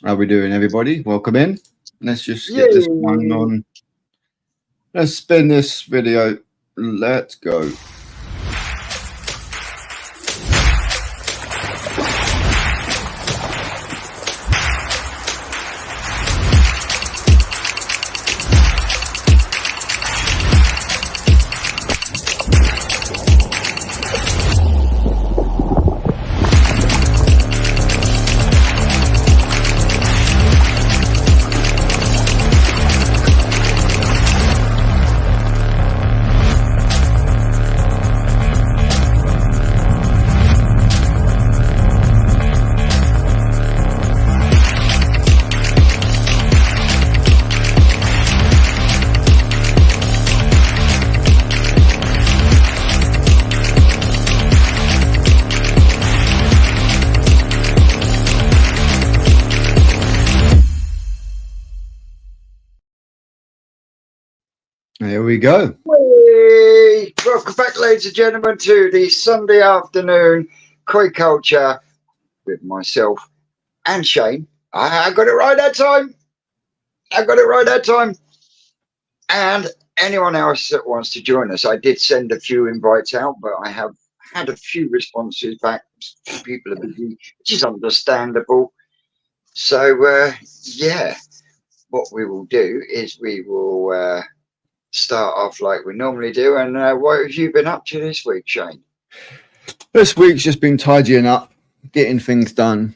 How we doing, everybody? Welcome in. Let's just get this one Yay! on. Let's spin this video. Let's go. Here we go. Yay! Welcome back, ladies and gentlemen, to the Sunday afternoon Koi Culture with myself and Shane. I got it right that time. And anyone else that wants to join us, I did send a few invites out, but I have had a few responses back. People are busy, which is understandable. So, yeah, what we will do is we will start off like we normally do. And what have you been up to this week, Shane? This week's just been tidying up, getting things done,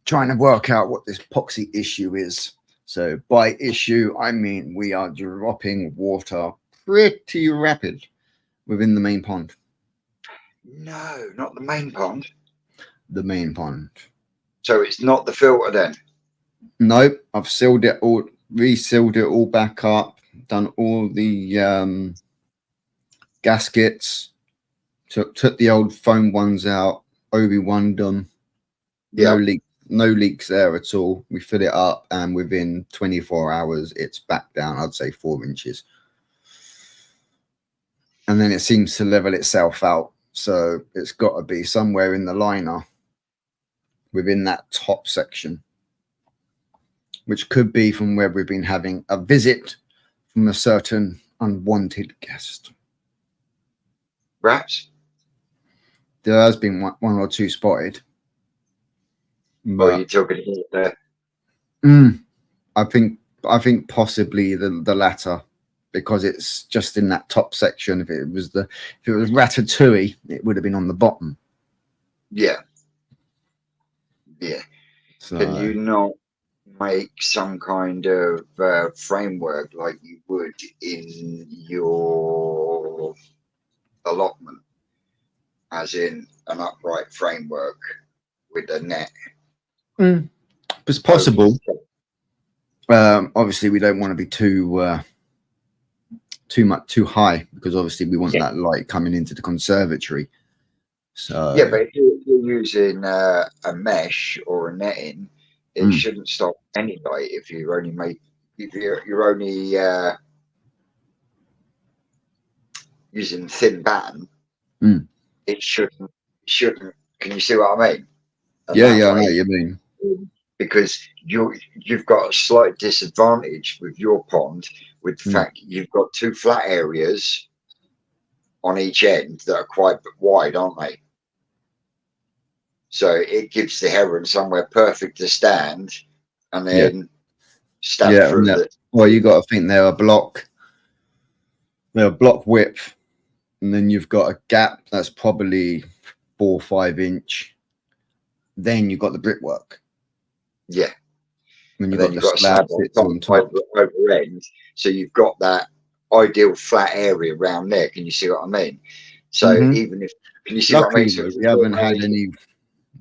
trying to work out what this epoxy issue is. So by issue, I mean we are dropping water pretty rapid within the main pond. No, not the main pond. The main pond. So it's not the filter then? Nope. I've sealed it all, resealed it all back up, done all the gaskets, took the old foam ones out, Obi-Wan them. Yeah. No leaks there at all. We fill it up, and within 24 hours, it's back down, I'd say 4 inches. And then it seems to level itself out. So it's got to be somewhere in the liner within that top section, which could be from where we've been having a visit from a certain unwanted guest. Perhaps. There has been one or two spotted. But you took it there. I think possibly the latter, because it's just in that top section. If it was Ratatouille, it would have been on the bottom. Yeah. So, can you not make some kind of framework like you would in your allotment, as in an upright framework with a net? It's possible. Obviously we don't want to be too high, because obviously we want that light coming into the conservatory. So yeah, but if you're using a mesh or a netting, it shouldn't stop any light. If you're only using thin batten, it shouldn't. Can you see what I mean? And yeah, I know what you mean. Because you've got a slight disadvantage with your pond, with the fact you've got two flat areas on each end that are quite wide, aren't they? So it gives the heron somewhere perfect to stand, and then stab through the. Well, you got to think they're a block width, and then you've got a gap that's probably 4 or 5 inch. Then you've got the brickwork. Yeah. And then you've got the slab sits on top over end, so you've got that ideal flat area around there. Can you see what I mean? So even if, can you see what I mean? So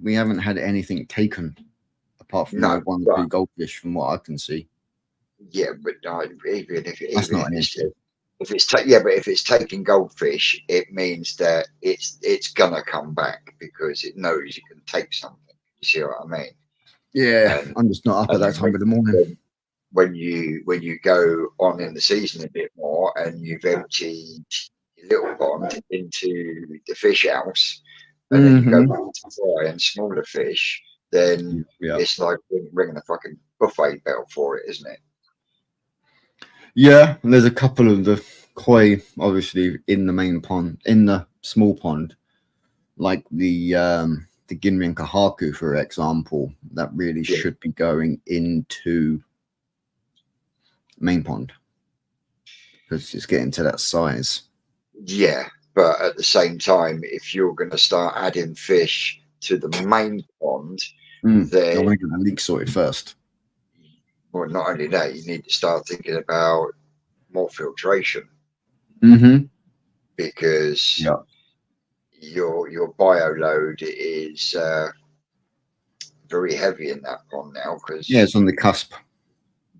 we haven't had anything taken apart from 1 or 2 goldfish, from what I can see. Yeah, but even if it's taking goldfish, it means that it's gonna come back, because it knows you can take something. You see what I mean? Yeah, I'm just not up at that time of the morning. When you go on in the season a bit more, and you've emptied your little pond into the fish house, and then you go back to fry and smaller fish, then Yeah. it's like ringing a fucking buffet bell for it, isn't it? Yeah, and there's a couple of the koi, obviously, in the main pond, in the small pond, like the Ginrin Kahaku, for example, that really should be going into main pond because it's getting to that size. Yeah, but at the same time, if you're going to start adding fish to the main pond, then I want to get the leak sorted first. Well, not only that, you need to start thinking about more filtration because your bio load is very heavy in that pond now. Because it's on the cusp.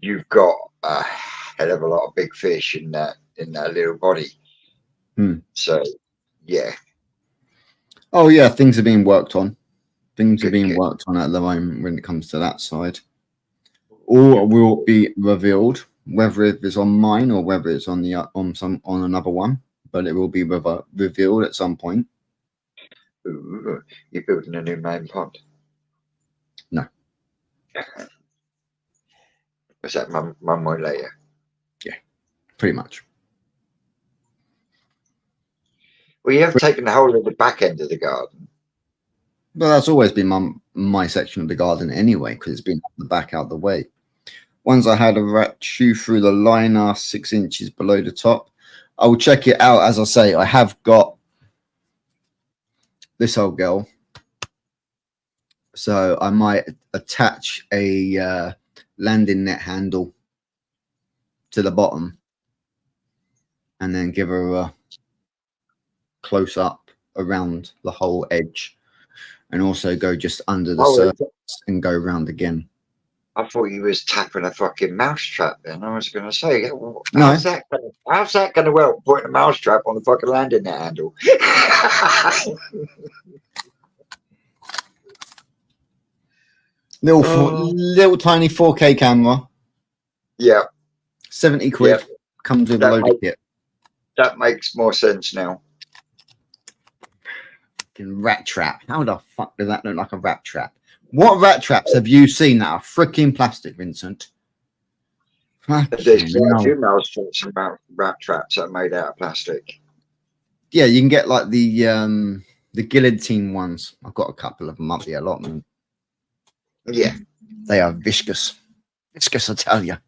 You've got a hell of a lot of big fish in that little body. So, yeah. Oh yeah, things are being worked on. Things are being worked on at the moment when it comes to that side. All will be revealed, whether it is on mine or whether it's on the on another one. But it will be revealed at some point. Ooh, you're building a new main pond? No. Was that one more layer? Yeah, pretty much. Well, you have taken the whole of the back end of the garden. Well, that's always been my section of the garden anyway, because it's been the back out the way. Once I had a rat chew through the liner 6 inches below the top, I will check it out. As I say, I have got this old girl, so I might attach a landing net handle to the bottom and then give her a close up around the whole edge, and also go just under the surface and go around again. I thought you was tapping a fucking mousetrap then. I was going to say, how's that going to work, putting a mousetrap on the fucking landing net handle? Little tiny 4K camera. Yeah. 70 quid. Comes with a load of kit. That makes more sense now. Rat trap. How the fuck does that look like a rat trap? What rat traps have you seen that are freaking plastic, Vincent? There's quite a few mousetraps about rat traps that are made out of plastic. Yeah, you can get like the guillotine ones. I've got a couple of them up here, a lot of them. Yeah. They are viscous. Viscous, I tell you.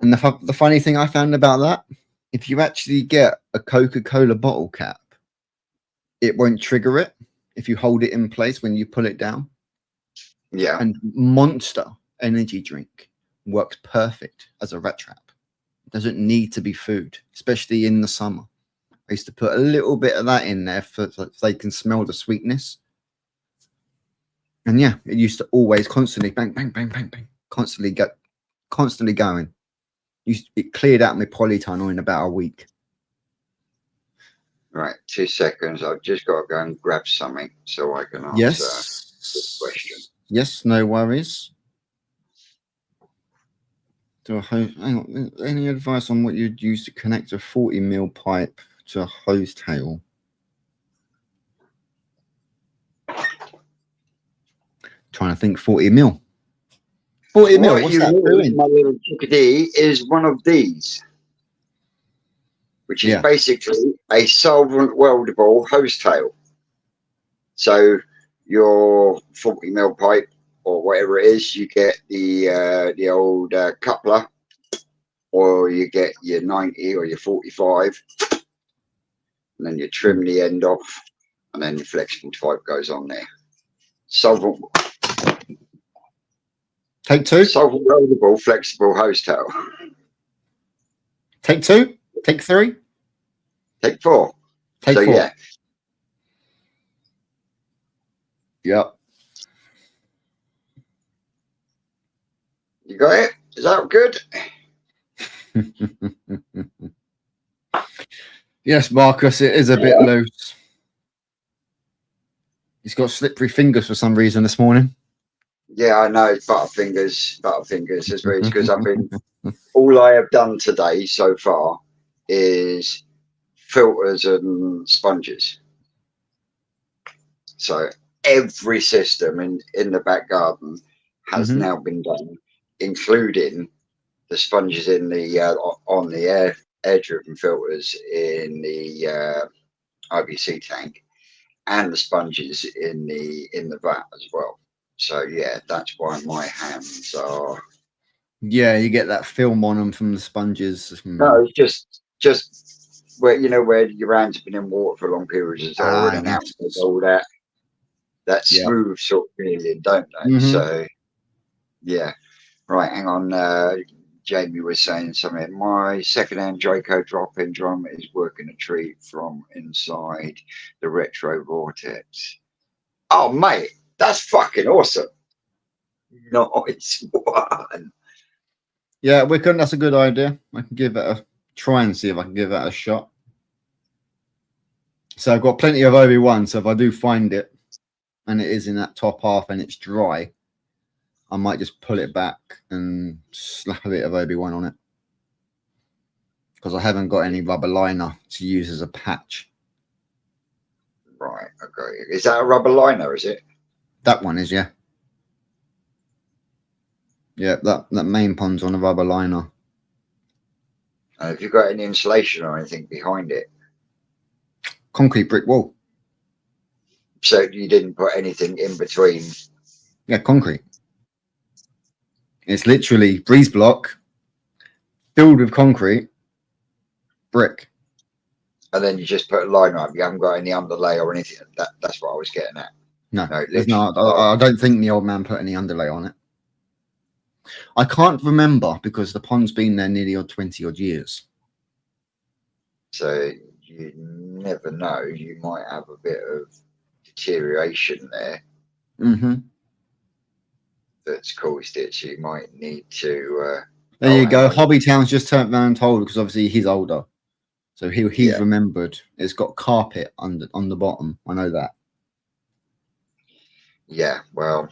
And the funny thing I found about that, if you actually get a Coca-Cola bottle cap, it won't trigger it if you hold it in place when you pull it down. Yeah. And Monster energy drink works perfect as a rat trap. It doesn't need to be food, especially in the summer. I used to put a little bit of that in there so they can smell the sweetness. And yeah, it used to always constantly bang, bang, bang, bang, bang, constantly going. It cleared out my polytunnel in about a week. Right, 2 seconds. I've just got to go and grab something so I can answer this question. Yes, no worries. Hang on, any advice on what you'd use to connect a 40mm pipe to a hose tail? Trying to think 40mm. 40mm, what's that doing? My little chickadee is one of these, which is basically a solvent weldable hose tail. So your 40mm pipe or whatever it is, you get the old coupler, or you get your 90 or your 45, and then you trim the end off, and then your flexible type goes on there. Solvent. Take two. Solvent weldable flexible hose tail. Take two. Take three. Take four. Take four. Yeah. Yep. You got it? Is that good? Yes, Marcus, it is a bit loose. He's got slippery fingers for some reason this morning. Yeah, I know. Butterfingers. That's really because I've been. All I have done today so far is filters and sponges. So every system in the back garden has Mm-hmm. now been done, including the sponges in the on the air driven filters in the IBC tank, and the sponges in the vat as well. So yeah, that's why my hands are. Yeah, you get that film on them from the sponges. No, it's just where where your hands have been in water for long periods of time, in and out, Yes. all that Yeah. smooth sort of feeling, don't they? Mm-hmm. So yeah, right. Hang on. Jamie was saying something. My second-hand Draco drop-in drum is working a treat from inside the retro vortex. Oh, mate, that's fucking awesome. Nice one. Yeah, Wickham, that's a good idea. I can give it a try and see if I can give that a shot. So I've got plenty of OB1, so if I do find it and it is in that top half and it's dry, I might just pull it back and slap a bit of OB1 on it. Because I haven't got any rubber liner to use as a patch. Right, okay. Is that a rubber liner, is it? That one is, yeah. Yeah, that main pond's on a rubber liner. Have you got any insulation or anything behind it? Concrete brick wall. So you didn't put anything in between? Yeah, concrete. It's literally breeze block filled with concrete, brick. And then you just put a liner up. You haven't got any underlay or anything. That's what I was getting at. No, No, there's not. I don't think the old man put any underlay on it. I can't remember because the pond's been there nearly 20 odd years. So you never know. You might have a bit of deterioration there Mm-hmm. that's caused it. So you might need to. There you go. Hang on. Hobbytown's just turned around and told because obviously he's older. So he's Yeah. remembered. It's got carpet on the bottom. I know that. Yeah, well,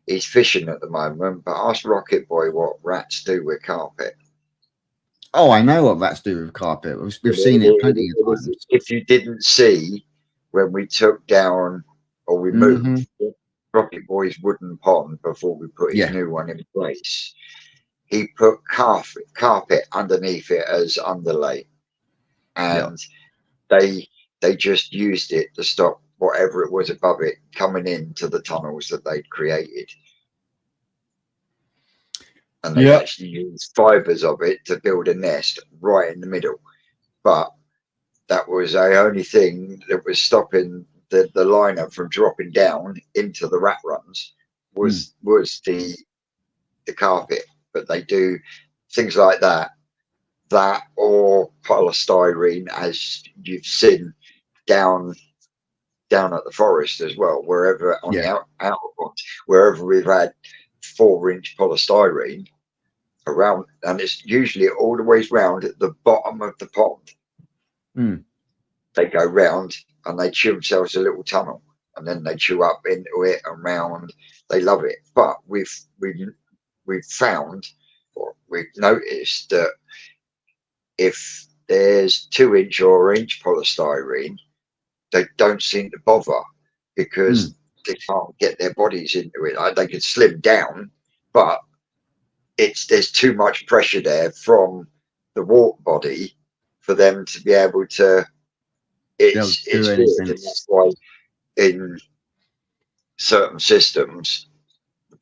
he's fishing at the moment, but ask Rocket Boy what rats do with carpet. Oh, I know what rats do with carpet. We've seen it plenty of times. If you didn't see when we took down or we moved Rocket Boy's wooden pond before we put his new one in place, he put carpet underneath it as underlay, and they just used it to stop whatever it was above it coming into the tunnels that they'd created. And they actually used fibers of it to build a nest right in the middle. But that was the only thing that was stopping the liner from dropping down into the rat runs was the carpet. But they do things like that or polystyrene, as you've seen down at the forest as well, wherever on the outer ones, wherever we've had 4-inch polystyrene around, and it's usually all the way round at the bottom of the pond. They go round and they chew themselves a little tunnel, and then they chew up into it and round. They love it. But we've found, or we've noticed that if there's 2-inch or inch polystyrene, they don't seem to bother because they can't get their bodies into it. Like, they could slim down, but there's too much pressure there from the water body for them to be able to. It's weird, and that's why in certain systems the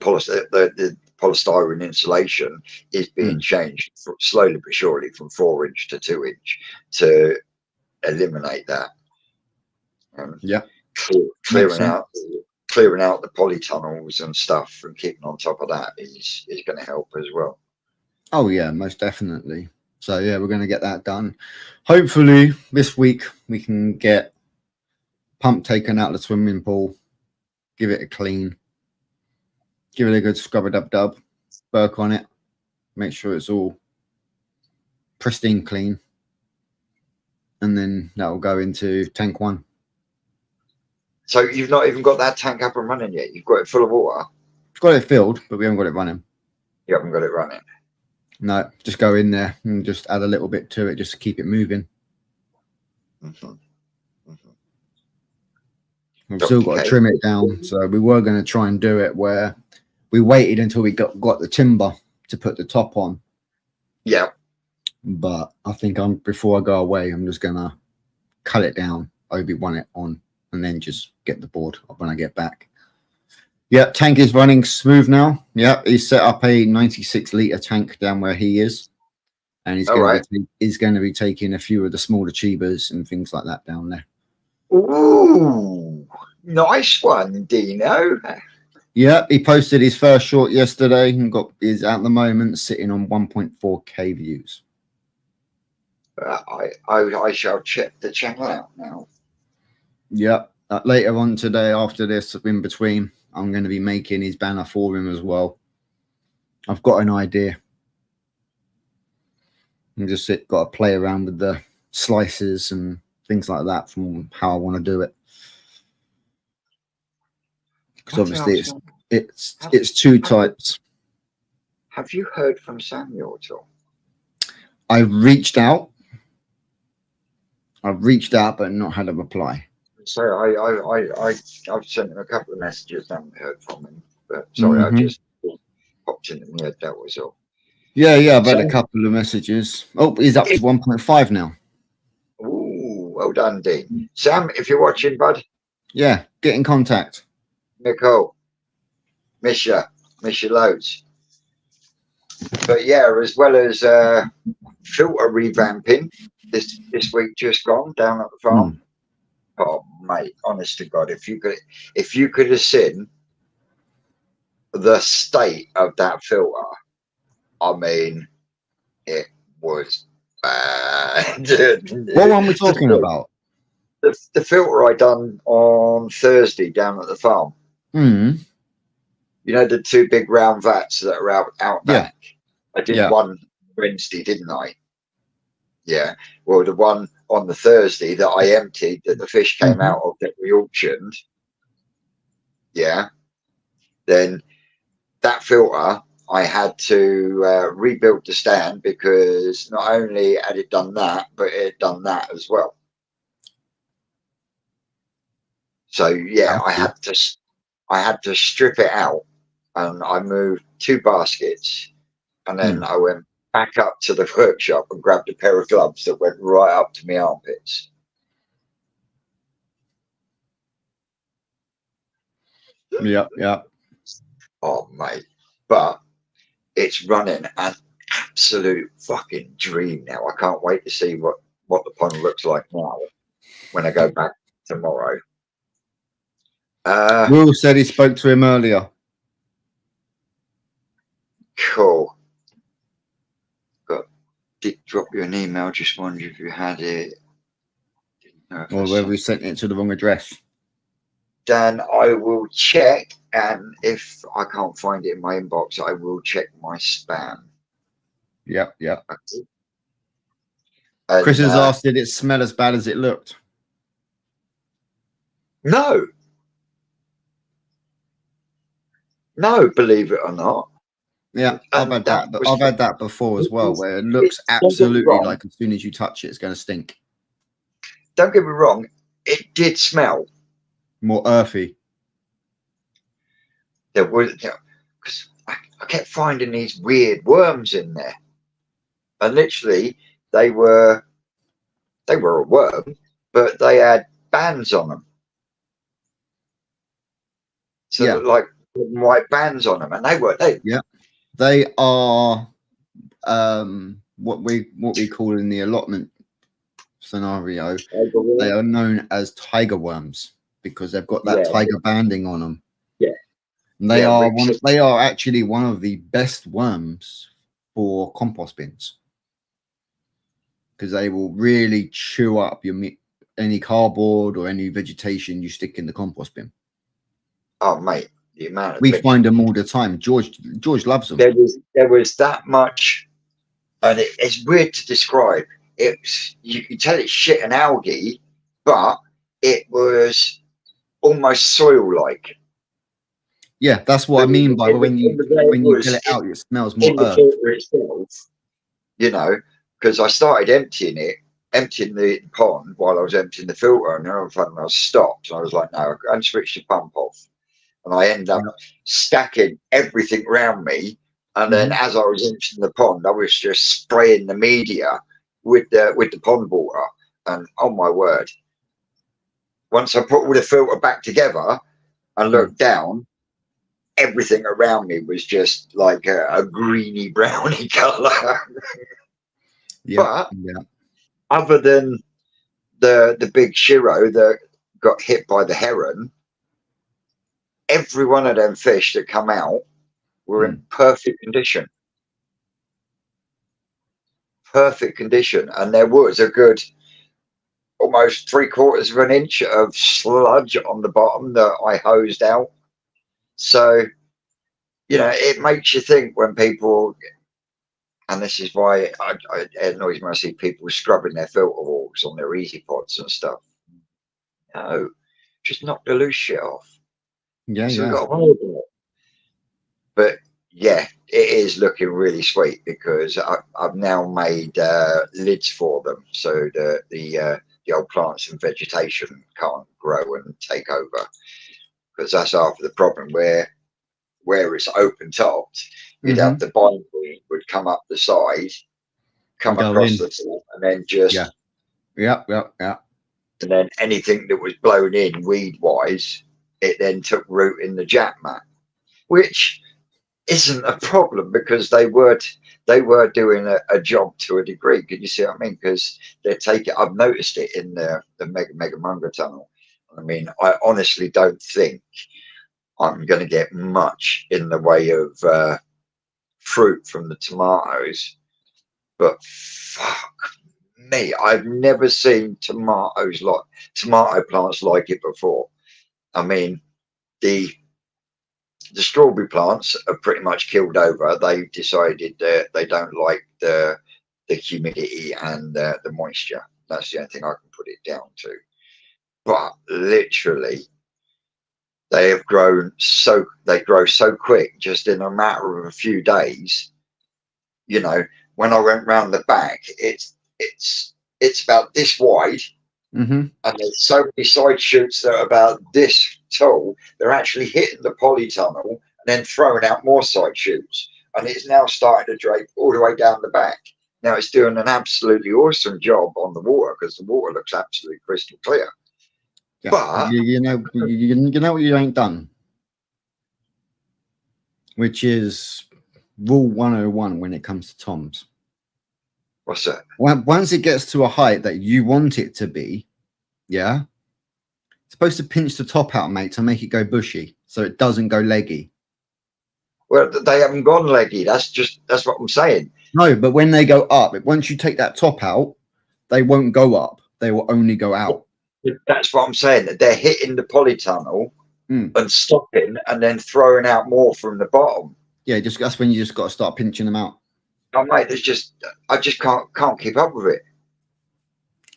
polystyrene insulation is being changed slowly but surely from 4-inch to 2-inch to eliminate that. Clearing out the polytunnels and stuff and keeping on top of that is going to help as well. Oh yeah, most definitely. So yeah, we're going to get that done. Hopefully this week we can get pump taken out of the swimming pool, give it a clean, give it a good scrub a dub, work on it, make sure it's all pristine clean, and then that will go into tank 1. So you've not even got that tank up and running yet? You've got it full of water? We've got it filled, but we haven't got it running. You haven't got it running? No, just go in there and just add a little bit to it just to keep it moving. We've still got to Okay. trim it down. So we were going to try and do it where we waited until we got the timber to put the top on. Yeah. But I think before I go away, I'm just going to cut it down, Obi-Wan it on, and then just get the board when I get back. Yeah, tank is running smooth now. Yeah, he's set up a 96-litre tank down where he is. And he's going to be taking a few of the smaller tubers and things like that down there. Ooh, nice one, Dino. Yeah, he posted his first short yesterday and is at the moment sitting on 1.4k views. I shall check the channel out now. Yeah, later on today, after this, in between, I'm going to be making his banner for him as well. I've got an idea. I'm just got to play around with the slices and things like that from how I want to do it. Because obviously it's two types. Have you heard from Samuel at all? I've reached out, but not had a reply. So I've sent him a couple of messages. I haven't heard from him, but sorry, I just popped into my head. That was all. Yeah, I've had a couple of messages. Oh, he's up to 1.5 now. Ooh, well done, Dean. Sam, if you're watching, bud. Yeah, get in contact. Nicole, miss you loads. But yeah, as well as filter revamping this week just gone down at the farm. Oh mate, honest to God, if you could have seen the state of that filter, I mean, it was bad. What one are we talking about? The filter I done on Thursday down at the farm. You know, the two big round vats that are out back. I did one Wednesday, didn't I? Yeah. Well, the one on the Thursday that I emptied, that the fish came out of, that we auctioned. Yeah. Then that filter, I had to rebuild the stand because not only had it done that, but it had done that as well. So yeah, I had to strip it out, and I moved 2 baskets, and then I went back up to the workshop and grabbed a pair of gloves that went right up to my armpits. Yeah. Oh mate, but it's running an absolute fucking dream now. I can't wait to see what the pond looks like now when I go back tomorrow. Will said he spoke to him earlier. Cool. Did drop you an email, just wondered if you had it. Or whether we sent it to the wrong address. Dan, I will check, and if I can't find it in my inbox, I will check my spam. Yeah. And, Chris has asked, did it smell as bad as it looked? No, believe it or not. Yeah, I've had that, but I've had that before as well, where it looks absolutely like as soon as you touch it, it's going to stink. Don't get me wrong, it did smell more earthy. There was, because I kept finding these weird worms in there, and literally they were a worm, but they had bands on them. So like white bands on them, and they are what we call in the allotment scenario, they are known as tiger worms because they've got that tiger banding on them. And they are actually one of the best worms for compost bins because they will really chew up any cardboard or any vegetation you stick in the compost bin. Oh mate, the amount of we find them all the time. George loves them. There was that much, and it's weird to describe. You can tell it's shit and algae, but it was almost soil-like. Yeah, that's what I mean by when you get it out, it smells more earth. Itself, you know, because I started emptying it, emptying the pond while I was emptying the filter, and then all of a sudden I stopped. And I was like, no, I switched the pump off. And I ended up stacking everything around me. And then as I was emptying the pond, I was just spraying the media with the pond water. And oh my word, once I put all the filter back together and looked down, everything around me was just like a greeny browny color. But other than the big Shiro that got hit by the heron, every one of them fish that come out were in perfect condition. Perfect condition. And there was a good almost 3/4 of an inch of sludge on the bottom that I hosed out. So, you know, it makes you think when people, and this is why it annoys me when I see people scrubbing their filter walks on their easy pods and stuff. No, just knock the loose shit off. Yeah, so yeah. But yeah, it is looking really sweet because I've now made lids for them, so the old plants and vegetation can't grow and take over. Because that's half of the problem. Where it's open topped, you'd have the bindweed would come up the side, come across the top, and then just and then anything that was blown in weed wise, it then took root in the jack mat, which isn't a problem because they were doing a job to a degree. Can you see what I mean? Because they take it. I've noticed it in the mega Manga tunnel. I mean, I honestly don't think I'm going to get much in the way of fruit from the tomatoes, but fuck me, I've never seen tomato plants like it before. I mean, the strawberry plants are pretty much killed over. They've decided that they don't like the humidity and the moisture. That's the only thing I can put it down to. But literally, they grow so quick, just in a matter of a few days. You know, when I went round the back, it's about this wide, and there's so many side shoots that are about this tall. They're actually hitting the polytunnel and then throwing out more side shoots, and it's now starting to drape all the way down the back. Now it's doing an absolutely awesome job on the water because the water looks absolutely crystal clear. Yeah. But you know what you ain't done, which is rule 101 when it comes to toms. What's that? Once it gets to a height that you want it to be, yeah, it's supposed to pinch the top out, mate, to make it go bushy, so it doesn't go leggy. Well, they haven't gone leggy. That's what I'm saying. No, but when they go up, once you take that top out, they won't go up. They will only go out. That's what I'm saying. That they're hitting the polytunnel and stopping, and then throwing out more from the bottom. Yeah, that's when you just got to start pinching them out. Oh mate, I just can't keep up with it.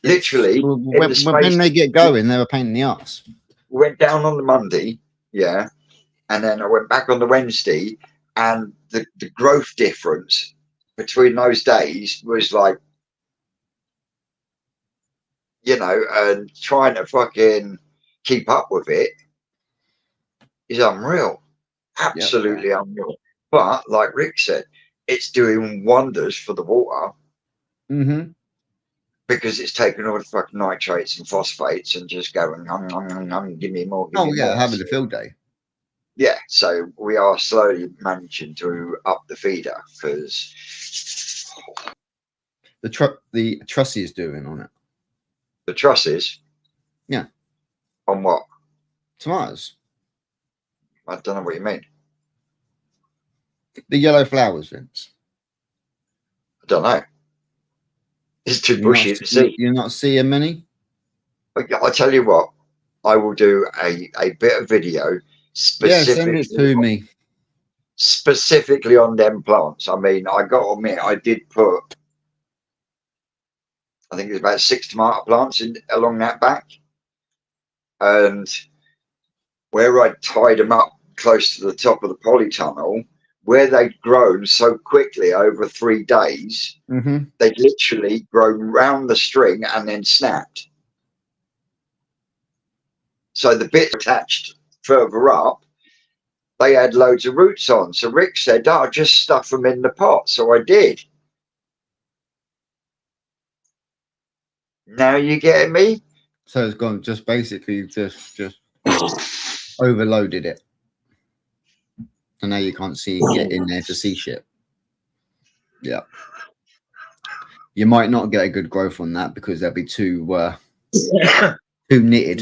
Literally, when they get going, they're a pain in the ass. We went down on the Monday, yeah, and then I went back on the Wednesday, and the growth difference between those days was like, you know, and trying to fucking keep up with it is unreal, absolutely unreal. But like Rick said, it's doing wonders for the water because it's taking all the fucking nitrates and phosphates and just going, give me more. Give me more. Having a field day. Yeah, so we are slowly managing to up the feeder because the trussy is doing on it. The trusses? Yeah. On what? Tomatoes. I don't know what you mean. The yellow flowers, Vince. I don't know. It's too bushy to see. You're not seeing many? I tell you what, I will do a bit of video specifically. Yeah, send it to me. Specifically on them plants. I mean, I got to admit, I did put, I think it was about 6 tomato plants along that back. And where I tied them up close to the top of the polytunnel where they'd grown so quickly over 3 days, they'd literally grown round the string and then snapped. So the bit attached further up, they had loads of roots on. So Rick said, "Oh, just stuff them in the pot." So I did. Now you getting me? So it's gone just basically just overloaded it. And now you can't get in there to see shit. Yeah. You might not get a good growth on that because they'll be too knitted.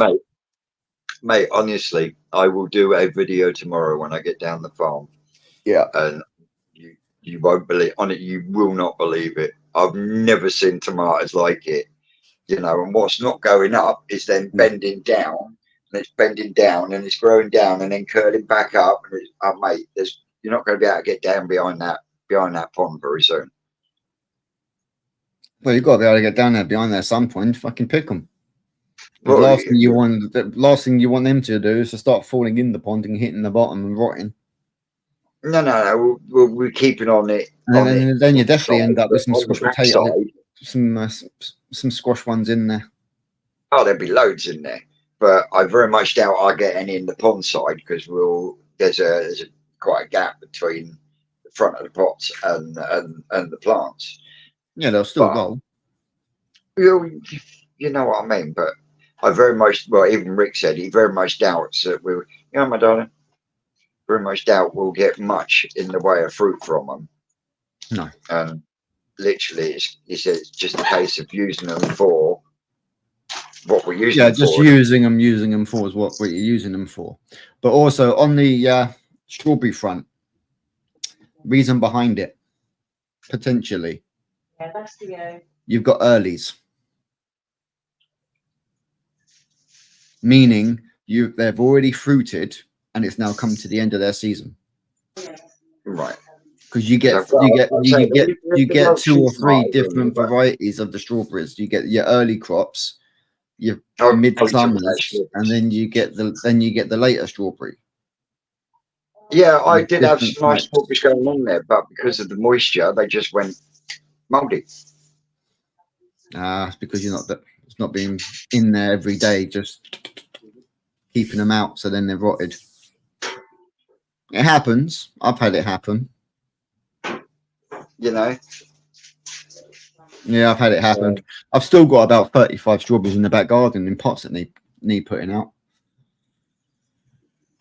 Mate, honestly, I will do a video tomorrow when I get down the farm. Yeah. And you won't believe on it. You will not believe it. I've never seen tomatoes like it. You know, and what's not going up is then bending down, and it's bending down, and it's growing down, and then curling back up. And it's, mate, you're not going to be able to get down behind that pond very soon. Well, you've got to be able to get down there behind there at some point. Fucking pick them. The Well, last thing you want them to do is to start falling in the pond and hitting the bottom and rotting. No. We're keeping on it. And then you definitely end up with some squash squash potato, some squash ones in there. Oh, there'll be loads in there, but I very much doubt I'll get any in the pond side because there's quite a gap between the front of the pots and the plants. Yeah, they'll still roll. You know what I mean, but I very much, well, even Rick said he very much doubts that my darling, very much doubt we'll get much in the way of fruit from them. No. And literally, it's just a case of using them for what we're using them for. Yeah, just using them for is what you're using them for. But also on the strawberry front, reason behind it, potentially. Yeah, that's the go. You've got earlies. Meaning they've already fruited and it's now come to the end of their season. Right. Because you get 2 or 3 different varieties of the strawberries. You get your early crops, your mid-summers, and then you get the later strawberry. Yeah, I did have some nice strawberries going on there, but because of the moisture, they just went mouldy. It's because it's not being in there every day, just keeping them out, so then they're rotted. It happens. I've had it happen. You know. Yeah, I've had it happen. I've still got about 35 strawberries in the back garden in pots that need putting out.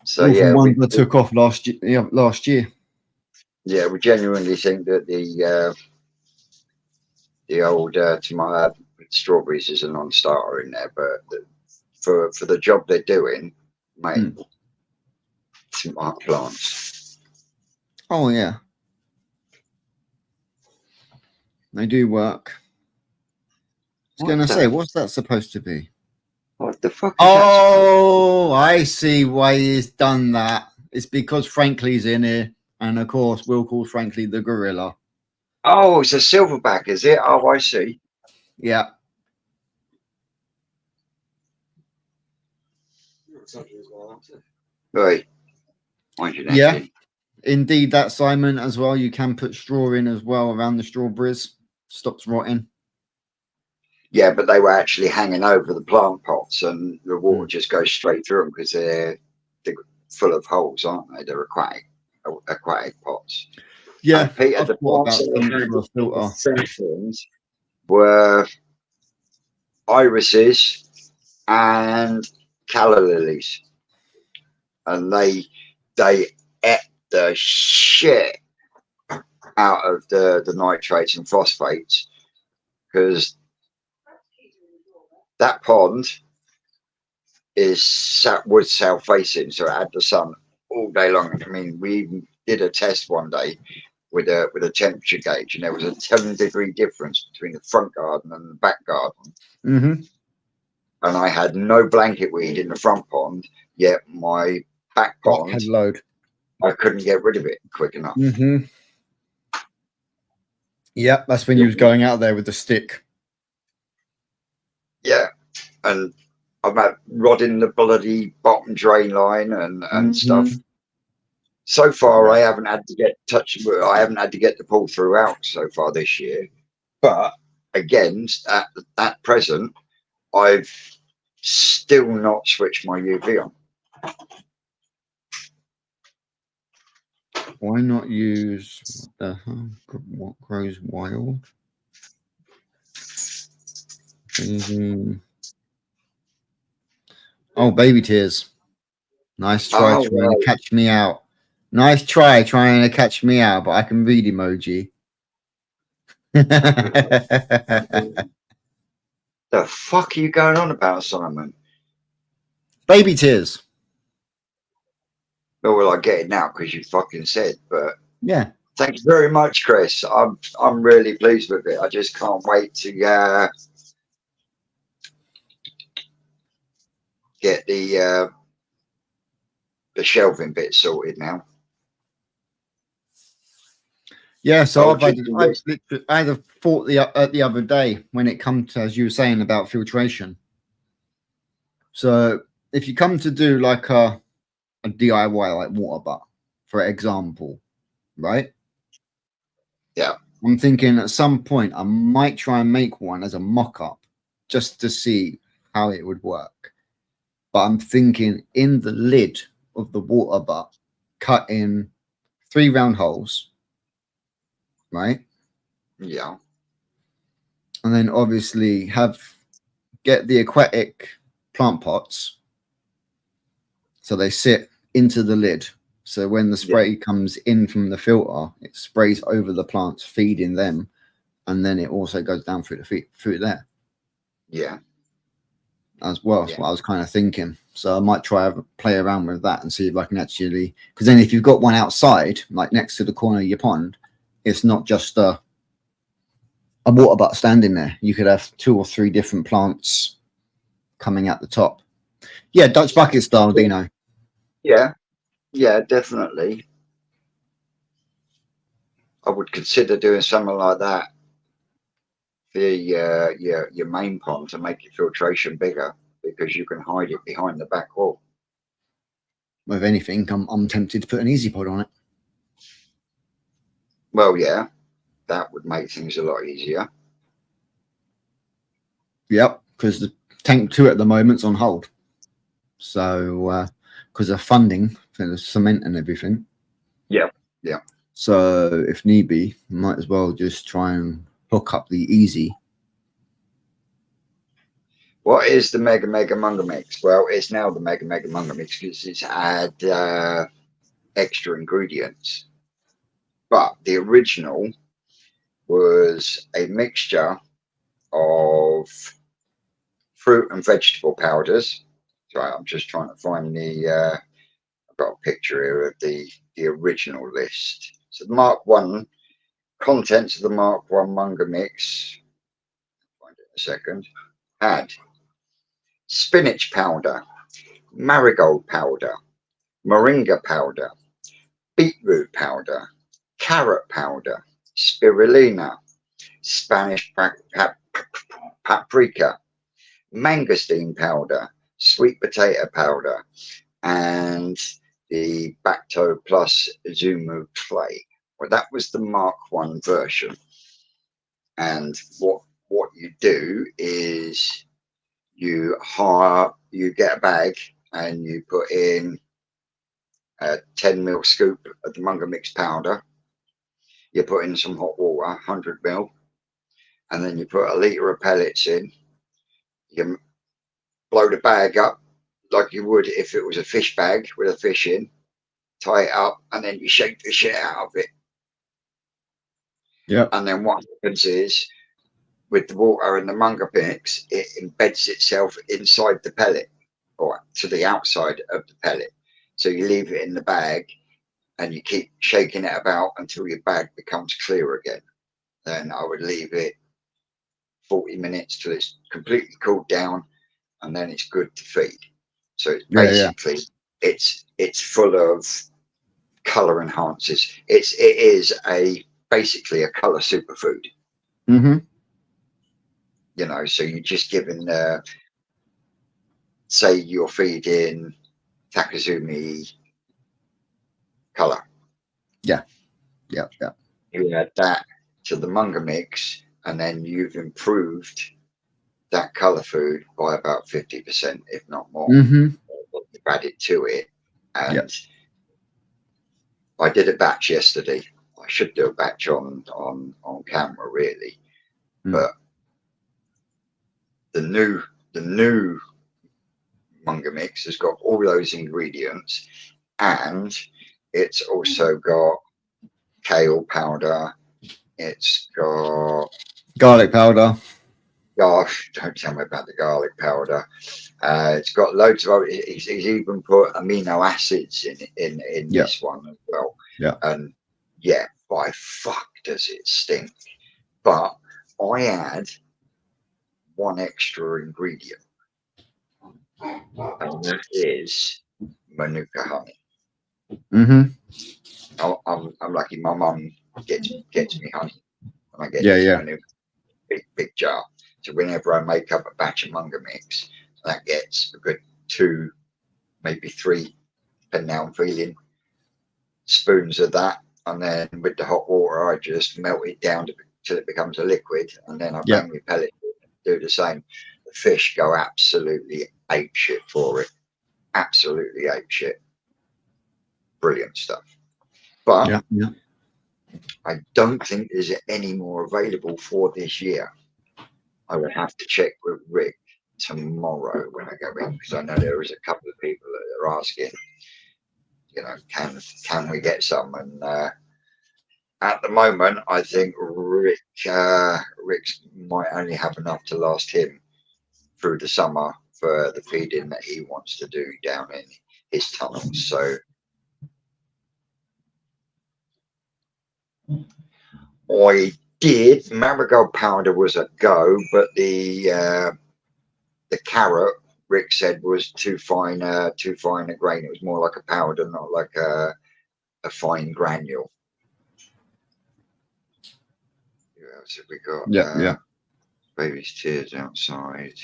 So yeah, ones I took off last year. Yeah, we genuinely think that the old tomato strawberries is a non-starter in there, but for the job they're doing, mate, tomato plants. Oh yeah, they do work. I was going to say, what's that supposed to be? What the fuck? Oh, I see why he's done that. It's because Frankly's in here, and of course, we'll call Frankly the gorilla. Oh, it's a silverback, is it? Oh, I see. Yeah. Right. Yeah. Indeed, that Simon as well. You can put straw in as well around the strawberries. Stops rotting. Yeah, but they were actually hanging over the plant pots, and the water just goes straight through them because they're full of holes, aren't they? They're aquatic pots. Yeah, and Peter, the plants that were irises and calla lilies, and they ate the shit out of the nitrates and phosphates because that pond was south facing, so it had the sun all day long. I mean, we even did a test one day with a temperature gauge, and there was a 7-degree difference between the front garden and the back garden. Mm-hmm. And I had no blanket weed in the front pond, yet my back pond had load. I couldn't get rid of it quick enough. Mm-hmm. Yeah, that's when you was going out there with the stick. Yeah, and I'm rodding the bloody bottom drain line and stuff. So far, I haven't had to get I haven't had to get the pull through out so far this year. But again, at present, I've still not switched my UV on. Why not use what grows wild? Oh, baby tears. Nice try Oh, trying to catch me out. Nice try trying to catch me out, but I can read emoji. the fuck are you going on about, Simon? Baby tears. Well, I get it now because you fucking said, but Yeah. thank you very much, Chris. I'm really pleased with it. I just can't wait to get the shelving bit sorted now. Yeah, so I had a thought the other day when it comes to, as you were saying about filtration. So if you come to do like a DIY like water butt, for example, right? Yeah. I'm thinking at some point I might try and make one as a mock-up just to see how it would work. But I'm thinking in the lid of the water butt, cut in 3 round holes, right? Yeah. And then obviously get the aquatic plant pots so they sit into the lid. So when the spray comes in from the filter, it sprays over the plants, feeding them, and then it also goes down through the feet through there. Yeah. As well. That's what I was kind of thinking. So I might try play around with that and see if I can actually, because then if you've got one outside, like next to the corner of your pond, it's not just a water butt standing there. You could have 2 or 3 different plants coming out the top. Yeah, Dutch bucket style, Dino. Yeah. Yeah, definitely. I would consider doing something like that for your main pond to make your filtration bigger, because you can hide it behind the back wall. With anything, I'm tempted to put an easy pod on it. Well, yeah, that would make things a lot easier. Yep, because the tank 2 at the moment's on hold. So because of funding for the cement and everything. Yeah. Yeah. So if need be, might as well just try and hook up the easy. What is the Mega Manga Mix? Well, it's now the Mega Manga Mix because it's had extra ingredients. But the original was a mixture of fruit and vegetable powders. So I'm just trying to find I've got a picture here of the original list. So the Mark 1, contents of the Mark 1 Manga Mix, I'll find it in a second, had spinach powder, marigold powder, moringa powder, beetroot powder, carrot powder, spirulina, Spanish paprika, mangosteen powder, sweet potato powder, and the Bacto Plus Zumu clay. Well, that was the Mark 1 version. And what you do is you get a bag and you put in a 10 ml scoop of the Manga Mix powder. You put in some hot water, 100 ml, and then you put a litre of pellets in. You blow the bag up like you would if it was a fish bag with a fish in, tie it up, and then you shake the shit out of it. Yeah. And then what happens is, with the water and the Manga Mix, it embeds itself inside the pellet or to the outside of the pellet. So you leave it in the bag and you keep shaking it about until your bag becomes clear again. Then I would leave it 40 minutes till it's completely cooled down, and then it's good to feed. So it's basically it's full of color enhancers. It is basically a color superfood. Mm-hmm. You know, so you're just giving say you're feeding Takazumi color, Yeah. You add that to the Manga mix, and then you've improved that color food by about 50%, if not more. Mm-hmm. What you've added to it. Yeah. And I did a batch yesterday. I should do a batch on camera, really. But the new Manga mix has got all those ingredients, and it's also got kale powder. It's got Garlic powder. gosh, don't tell me about the garlic powder. It's got loads of. He's even put amino acids in Yeah. this one as well. Yeah. And yeah, by fuck does it stink. But I add one extra ingredient, and that is Manuka honey. Mm-hmm. I'm lucky. My mum gets me honey, and I get Yeah. this Yeah. Manuka big jar. So whenever I make up a batch of Manga mix, that gets a good 2, maybe 3, depending how I'm feeling, spoons of that. And then with the hot water, I just melt it down till it becomes a liquid, and then I Yeah. bang my pellet and do the same. The fish go absolutely ape shit for it. Absolutely ape shit. Brilliant stuff. But Yeah. Yeah. I don't think there's any more available for this year. I will have to check with Rick tomorrow when I go in, because I know there is a couple of people that are asking, you know, can we get some? And at the moment, I think Rick's might only have enough to last him through the summer for the feeding that he wants to do down in his tunnels. So I did. Marigold powder was a go, but the carrot, Rick said, was too fine a grain. It was more like a powder, not like a fine granule. Who else have we got? Yeah. Yeah. Baby's tears outside.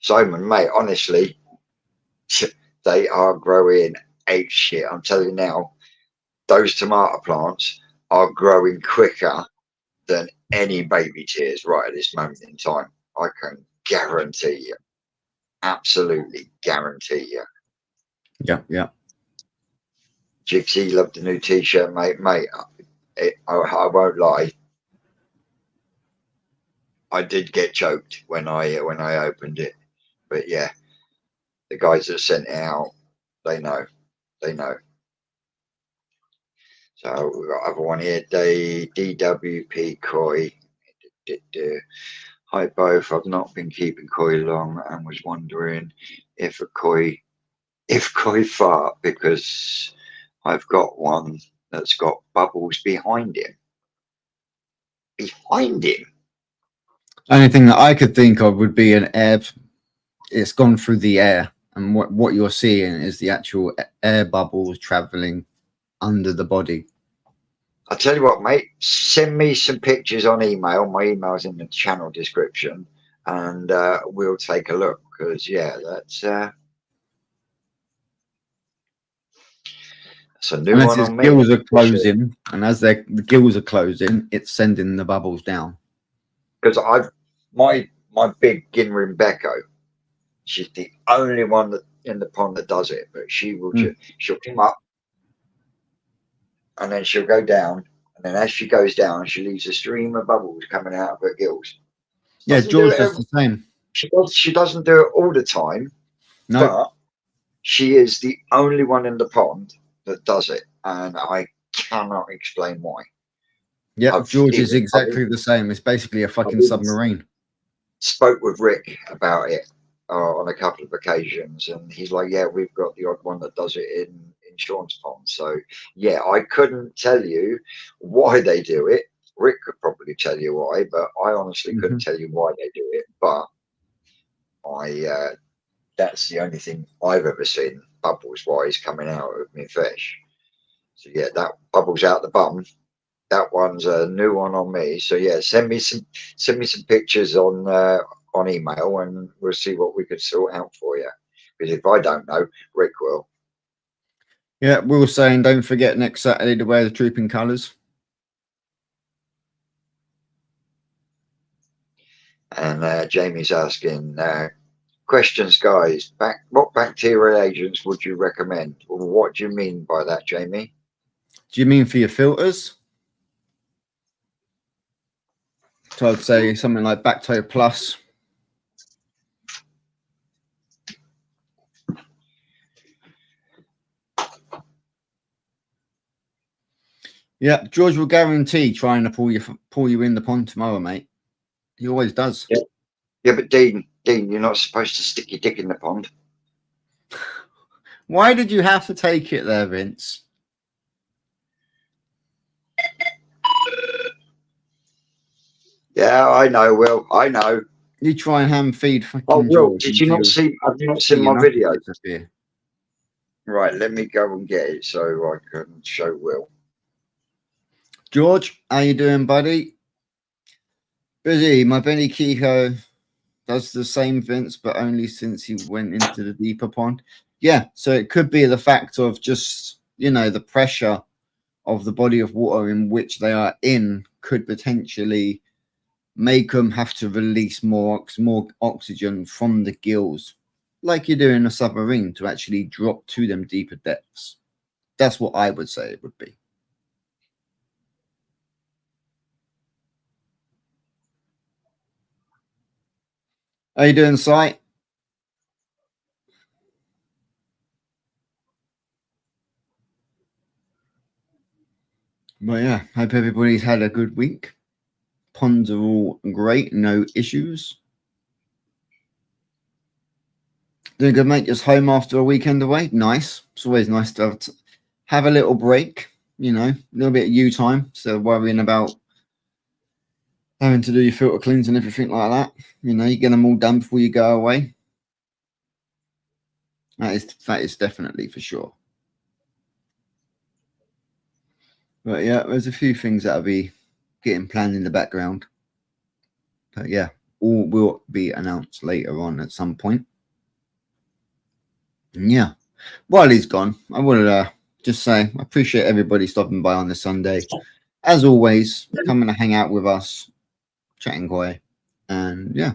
Simon, mate, honestly, they are growing ape shit. I'm telling you now, those tomato plants are growing quicker than any baby tears right at this moment in time. I can guarantee you. Absolutely guarantee you. Yeah. Yeah. Jixie loved the new t-shirt, mate. I won't lie. I did get choked when I opened it, but yeah, the guys that sent it out, they know. So we've got other one here, DWP Koi. Hi both. I've not been keeping koi long and was wondering if koi fart, because I've got one that's got bubbles behind him. Only thing that I could think of would be an air. It's gone through the air, and what you're seeing is the actual air bubbles traveling under the body. I'll tell you what, mate. Send me some pictures on email. My email's in the channel description, and we'll take a look. Because yeah, that's a new Unless one its on me. gills are closing, and as the gills are closing, it's sending the bubbles down. Because my big Ginrin Becco, she's the only one that in the pond that does it. But she will she'll come up, and then she'll go down, and then as she goes down, she leaves a stream of bubbles coming out of her gills. Yeah, George does the same. She doesn't do it all the time, no, but she is the only one in the pond that does it, and I cannot explain why. Yeah, George is exactly the same. It's basically a fucking submarine. Spoke with Rick about it on a couple of occasions, and he's like, yeah, we've got the odd one that does it in Sean's pond. So yeah, I couldn't tell you why they do it. Rick could probably tell you why, but I honestly couldn't tell you why they do it. But that's the only thing I've ever seen bubbles wise coming out of my fish. So yeah, that bubbles out the bum. That one's a new one on me. So yeah, send me some pictures on on email, and we'll see what we could sort out for you. Because if I don't know, Rick will. Yeah, we were saying don't forget next Saturday to wear the trooping colours. And Jamie's asking questions, guys. What bacterial agents would you recommend? Well, what do you mean by that, Jamie? Do you mean for your filters? So I'd say something like Bacto Plus. Yeah, George will guarantee trying to pull you in the pond tomorrow, mate. He always does. Yeah, but Dean, you're not supposed to stick your dick in the pond. Why did you have to take it there, Vince? Yeah, I know, Will. I know. You try and hand feed fucking Oh, Will, George. did you not see? Have you not seen my video? Right, let me go and get it so I can show Will. George, how you doing, buddy? Busy. My Benny Kiko does the same, Vince, but only since he went into the deeper pond. Yeah, so it could be the fact of just, you know, the pressure of the body of water in which they are in could potentially make them have to release more oxygen from the gills, like you do in a submarine, to actually drop to them deeper depths. That's what I would say it would be. How you doing, Si? But yeah, hope everybody's had a good week. Ponds are all great, no issues. Doing good, mate. Just home after a weekend away. Nice. It's always nice to have a little break, you know, a little bit of you time, so worrying about having to do your filter cleans and everything like that. You know, you get them all done before you go away. That is definitely for sure. But yeah, there's a few things that'll be getting planned in the background. But yeah, all will be announced later on at some point. And yeah, while he's gone, I wanted to just say I appreciate everybody stopping by on this Sunday. As always, coming to hang out with us, chatting away, and yeah,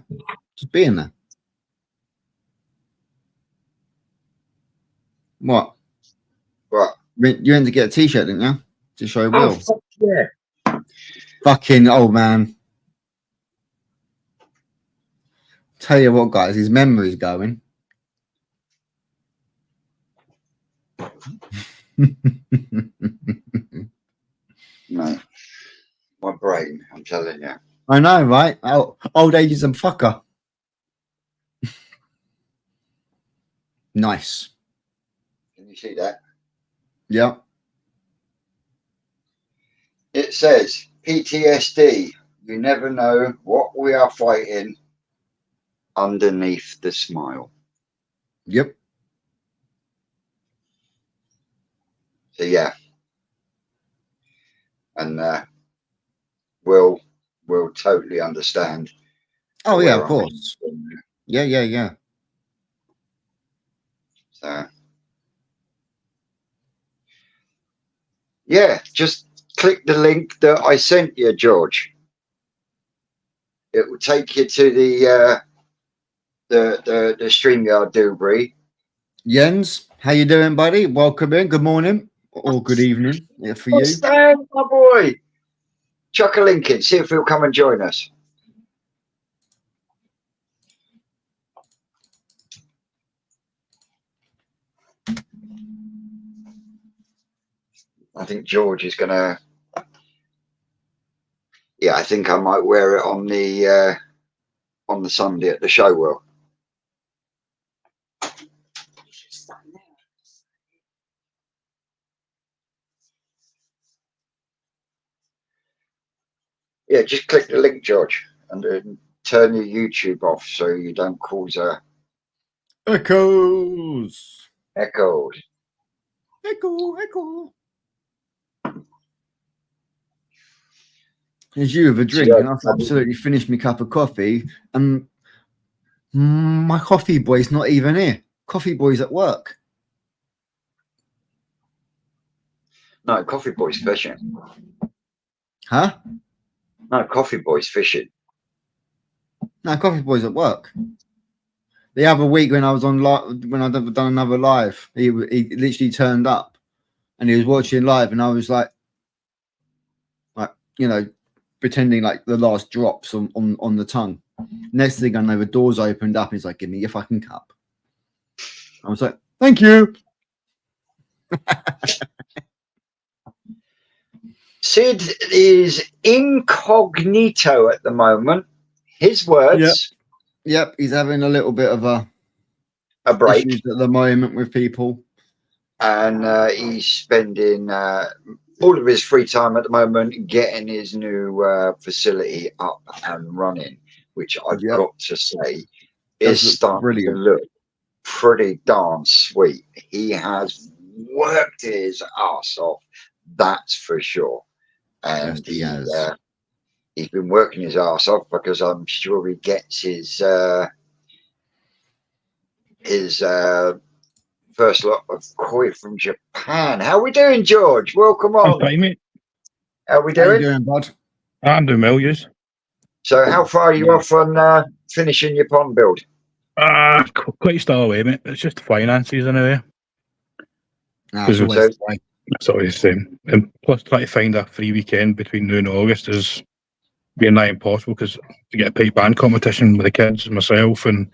just being there. What? What? You went to get a t-shirt, didn't you? To show Will. Fuck yeah. Fucking old man. Tell you what, guys, his memory's going. No. My brain, I'm telling you. I know, right? Old age is a fucker. Nice. Can you see that? Yeah. It says PTSD. You never know what we are fighting underneath the smile. Yep. So yeah. And we'll totally understand. Oh yeah, of course. Yeah. So yeah, just click the link that I sent you, George. It will take you to the StreamYard Dewberry. Jens, how you doing, buddy? Welcome in. Good morning or good evening for you. Stan, my boy. Chuck a link in. See if he'll come and join us. I think George is gonna. Yeah, I think I might wear it on the Sunday at the show. Will. Yeah, just click the link, George, and turn your YouTube off so you don't cause Echoes. echoes. Echo. As you have a drink, and I've absolutely finished my cup of coffee, and My coffee boy's not even here. Coffee boy's at work. No, Coffee Boy's fishing. Huh? No, Coffee Boy's fishing. No, coffee boy's at work. The other week when I was on when I done another live, he literally turned up and he was watching live, and I was like, you know, pretending like the last drops on the tongue. Next thing I know, the doors opened up. He's like, "Give me your fucking cup." I was like, "Thank you." Sid is incognito at the moment. His words. Yep, he's having a little bit of a break issues at the moment with people, and he's spending all of his free time at the moment getting his new facility up and running, which I've got to say is starting to look pretty darn sweet. He has worked his ass off, that's for sure. And yes, he's been working his ass off because I'm sure he gets his first lot of koi from Japan. How we doing, George? Welcome on. Hi, mate. How we doing? How you doing, bud? I'm doing well, yes. So how far are you off on finishing your pond build? Quite still away, mate. It's just the finances anyway. It's always it's always the same. And plus, trying to find a free weekend between now and August is being nigh impossible because to get a pipe band competition with the kids and myself and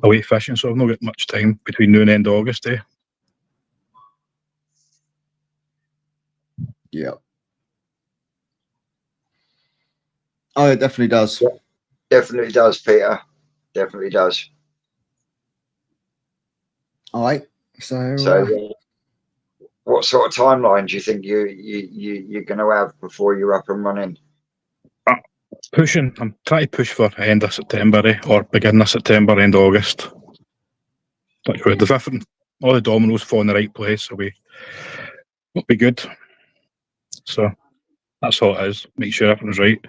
away fishing, so I've not got much time between now and end of August. Yeah. Oh, it definitely does. Yeah, definitely does, Peter. Definitely does. All right. So what sort of timeline do you think you're going to have before you're up and running? I'm trying to push for end of September or beginning of September, end of August. Touch wood. If all the dominoes fall in the right place, it'll be good. So that's all it is. Make sure everything's right.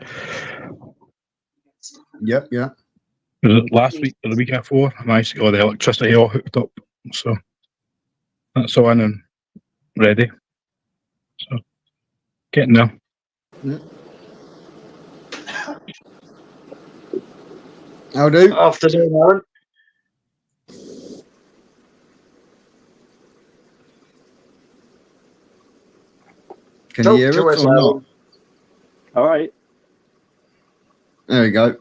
Yep. Yeah. Last week or the week before, I managed to get all the electricity all hooked up. So that's all in and ready. So getting there. Yeah. How do? Afternoon, Aaron. Can you hear us or not? All right. There we go.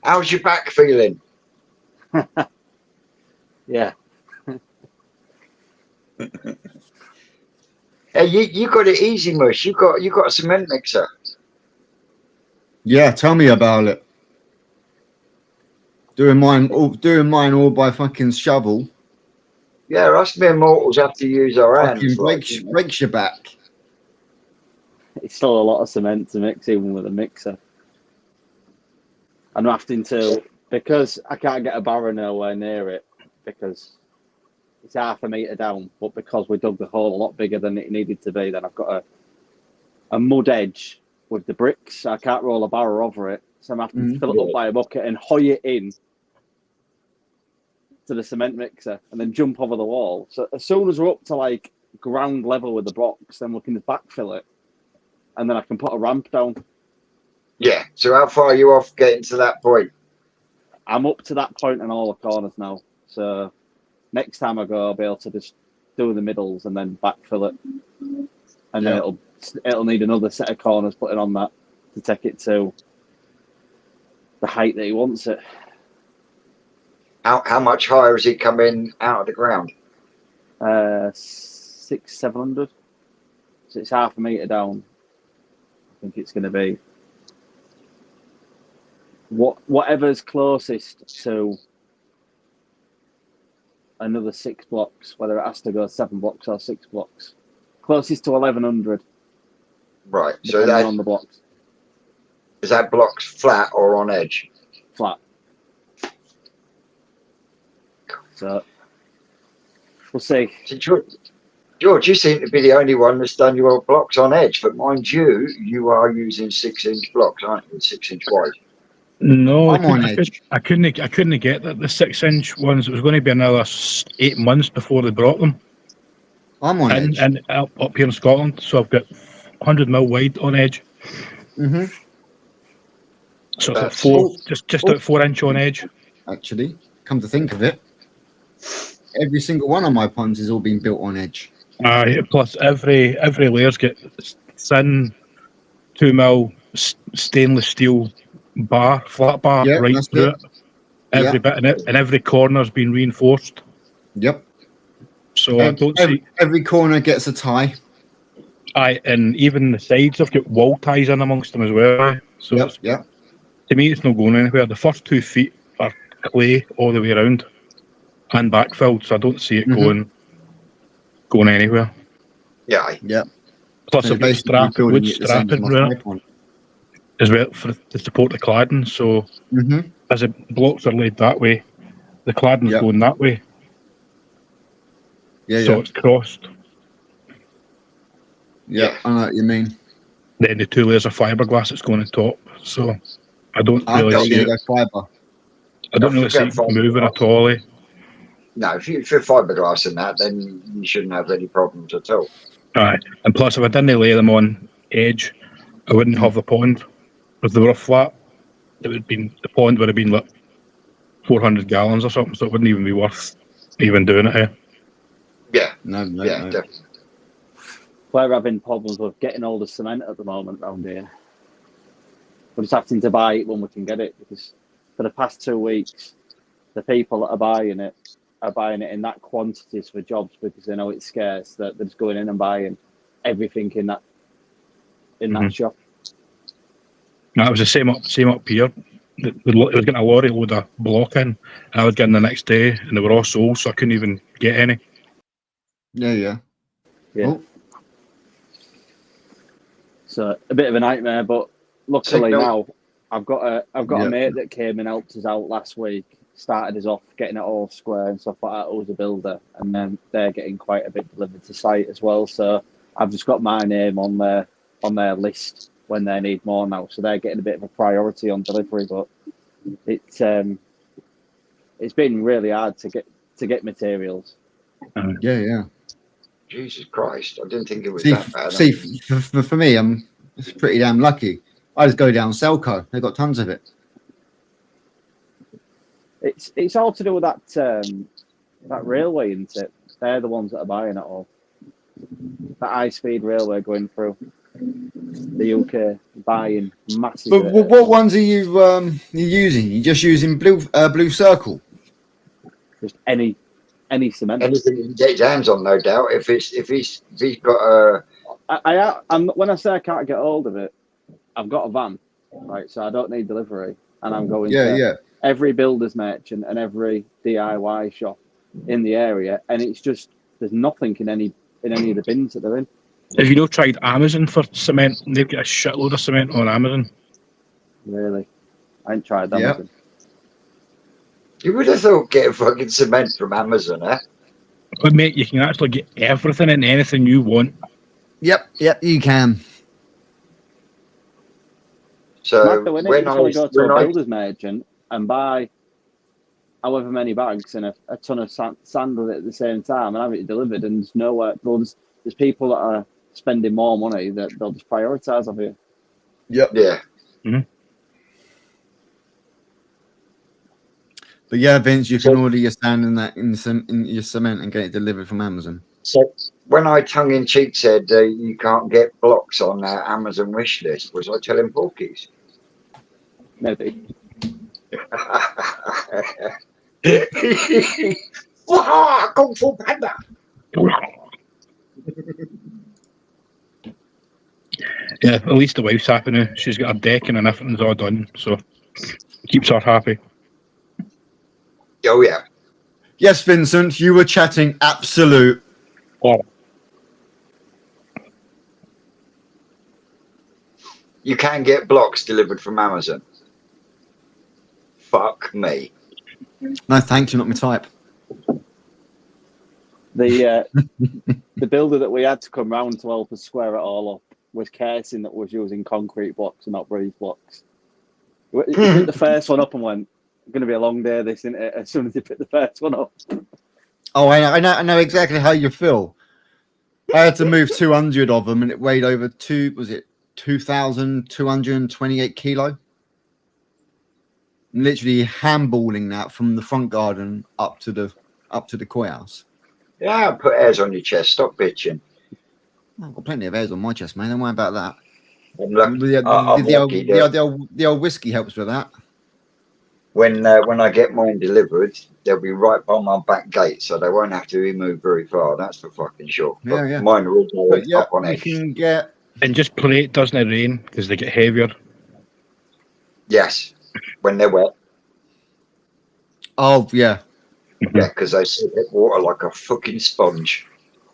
How's your back feeling? Yeah. Hey, you got it easy, Mush. You got a cement mixer. Yeah, tell me about it. Doing mine all by fucking shovel. Yeah, us mere mortals have to use our hands. Breaks your back. It's still a lot of cement to mix even with a mixer. I'm having to, because I can't get a barrow nowhere near it because it's 1/2 metre down, but because we dug the hole a lot bigger than it needed to be, then I've got a mud edge with the bricks. I can't roll a barrow over it, so I'm having to fill it up by a bucket and hoy it in to the cement mixer and then jump over the wall. So as soon as we're up to like ground level with the box, then we can backfill it and then I can put a ramp down. Yeah. So how far are you off getting to that point? I'm up to that point in all the corners now. So next time I go, I'll be able to just do the middles and then backfill it. And then it'll need another set of corners putting on that to take it to the height that he wants it. How much higher is it coming out of the ground? 600-700. So it's 1/2 metre down. I think it's going to be whatever's closest to another 6 blocks, whether it has to go 7 blocks or 6 blocks. Closest to 1100. Right. So that's on the blocks. Is that blocks flat or on edge? Flat. So we'll see. So George, you seem to be the only one that's done your blocks on edge, but mind you, you are using 6-inch blocks, aren't you? 6-inch wide. No, I'm on edge. I couldn't get the 6-inch ones. It was going to be another 8 months before they brought them. I'm on edge. And up here in Scotland, so I've got 100 mil wide on edge. Mm-hmm. So it's like That's- four, just out 4-inch on edge. Actually, come to think of it, every single one of my ponds has all been built on edge. Plus every layer's got thin 2 mil stainless steel flat bar Yeah, right that's through it. it. Every bit in it, and every corner's been reinforced. Yep. So I don't see. Every corner gets a tie. And even the sides have got wall ties in amongst them as well. So Yep. Yep. to me, it's not going anywhere. The first 2 feet are clay all the way around and backfilled, so I don't see it going anywhere. Yeah. Yep. Plus, So I've got basically wood building it the same as strapping my around fly it pond. as well to support the cladding. So as the blocks are laid that way, the cladding's Yep. going that way. Yeah. So Yeah. it's crossed. Yeah. I know what you mean. Then the 2 layers of fiberglass that's going on top. So I don't really Okay, see you're it. gonna go fiber. I don't really see it moving at all. No, if you're fiberglass in that, then you shouldn't have any problems at all. Aye. And plus, if I didn't lay them on edge, I wouldn't have the pond. If they were flat, the pond would have been like 400 gallons or something, so it wouldn't even be worth even doing it here. Yeah. No. Definitely. We're having problems with getting all the cement at the moment around here. We're just having to buy it when we can get it, because for the past 2 weeks, the people that are buying it in that quantities for jobs because they know it's scarce. That they're just going in and buying everything in that shop. No, it was the same up here. It was getting a lorry load of block in. I was getting the next day, and they were all sold, so I couldn't even get any. Yeah. Oh, So a bit of a nightmare, but luckily now I've got a mate that came and helped us out last week. Started us off getting it all square and stuff like that. Who's a builder, and then they're getting quite a bit delivered to site as well. So I've just got my name on their list when they need more now. So they're getting a bit of a priority on delivery, but it's been really hard to get materials. Yeah. Jesus Christ, I didn't think it was See, that bad. for me, I'm pretty damn lucky. I just go down Selco. They've got tons of it. It's all to do with that railway, isn't it? They're the ones that are buying it all. That high-speed railway going through the UK, buying massive. But what ones are you using? You just using Blue Circle? Just any cement. Anything you can get your hands on, no doubt. If he's got a. I'm when I say I can't get hold of it, I've got a van, right? So I don't need delivery, and I'm going to every builder's merchant and every DIY shop in the area, and it's just there's nothing in any of the bins that they're in. Have you not tried Amazon for cement? They've got a shitload of cement on Amazon. Really, I ain't tried Amazon. You would have thought getting fucking cement from Amazon, eh? But mate, you can actually get everything and anything you want. Yep, you can. So when I go to a builder's merchant and buy however many bags and a ton of sand with it at the same time and have it delivered, and there's nowhere. There's people that are spending more money that they'll just prioritise of you. Yep. Yeah. Mm-hmm. But yeah, Vince, you can order your sand in your cement and get it delivered from Amazon. So when I tongue-in-cheek said you can't get blocks on Amazon wish list, was I telling porkies? Maybe. Kung Fu Panda. Yeah, at least the wife's happy now. She's got her decking and everything's all done, so keeps her happy. Oh yeah. Yes, Vincent, you were chatting absolute. Oh. You can get blocks delivered from Amazon. Fuck me. No, thanks, you're not my type. The builder that we had to come round to help us square it all up was Casing that was using concrete blocks and not breeze blocks. He picked the first one up and went, "Going to be a long day, this, isn't it?" As soon as he picked the first one up. Oh, I know exactly how you feel. I had to move 200 of them, and it weighed over 2,228 kilo. I'm literally handballing that from the front garden up to the koi house. Yeah, put hairs on your chest. Stop bitching. I've got plenty of hairs on my chest, man. Don't worry about that. I'm lucky. I'm lucky The old whiskey helps with that. when I get mine delivered, they'll be right by my back gate, so they won't have to move very far. That's for fucking sure. Yeah, yeah. Mine are all But yeah, up on you edge. can get. And just pray it doesn't rain because they get heavier. Yes, when they're wet. Oh yeah, Yeah, because they sit in water like a fucking sponge.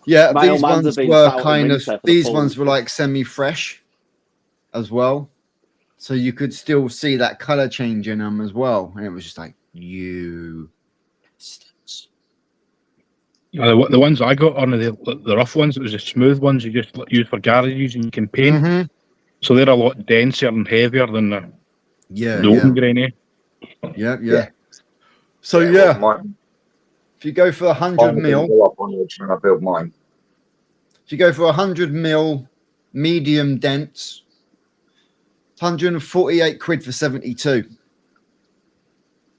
yeah. My old These man's ones have been were out in kind of. winter for the These full- ones were like semi-fresh, as well. So you could still see that color change in them as well, and it was just like you. The ones I got are the rough ones. It was the smooth ones you just use for garages and you can paint. Mm-hmm. So they're a lot denser and heavier than the Yeah, open grainy. yeah. So well, mine, if you go for 100 mine will mil, go up on edge when I build mine. if you go for 100 mil medium dense, 148 quid for 72.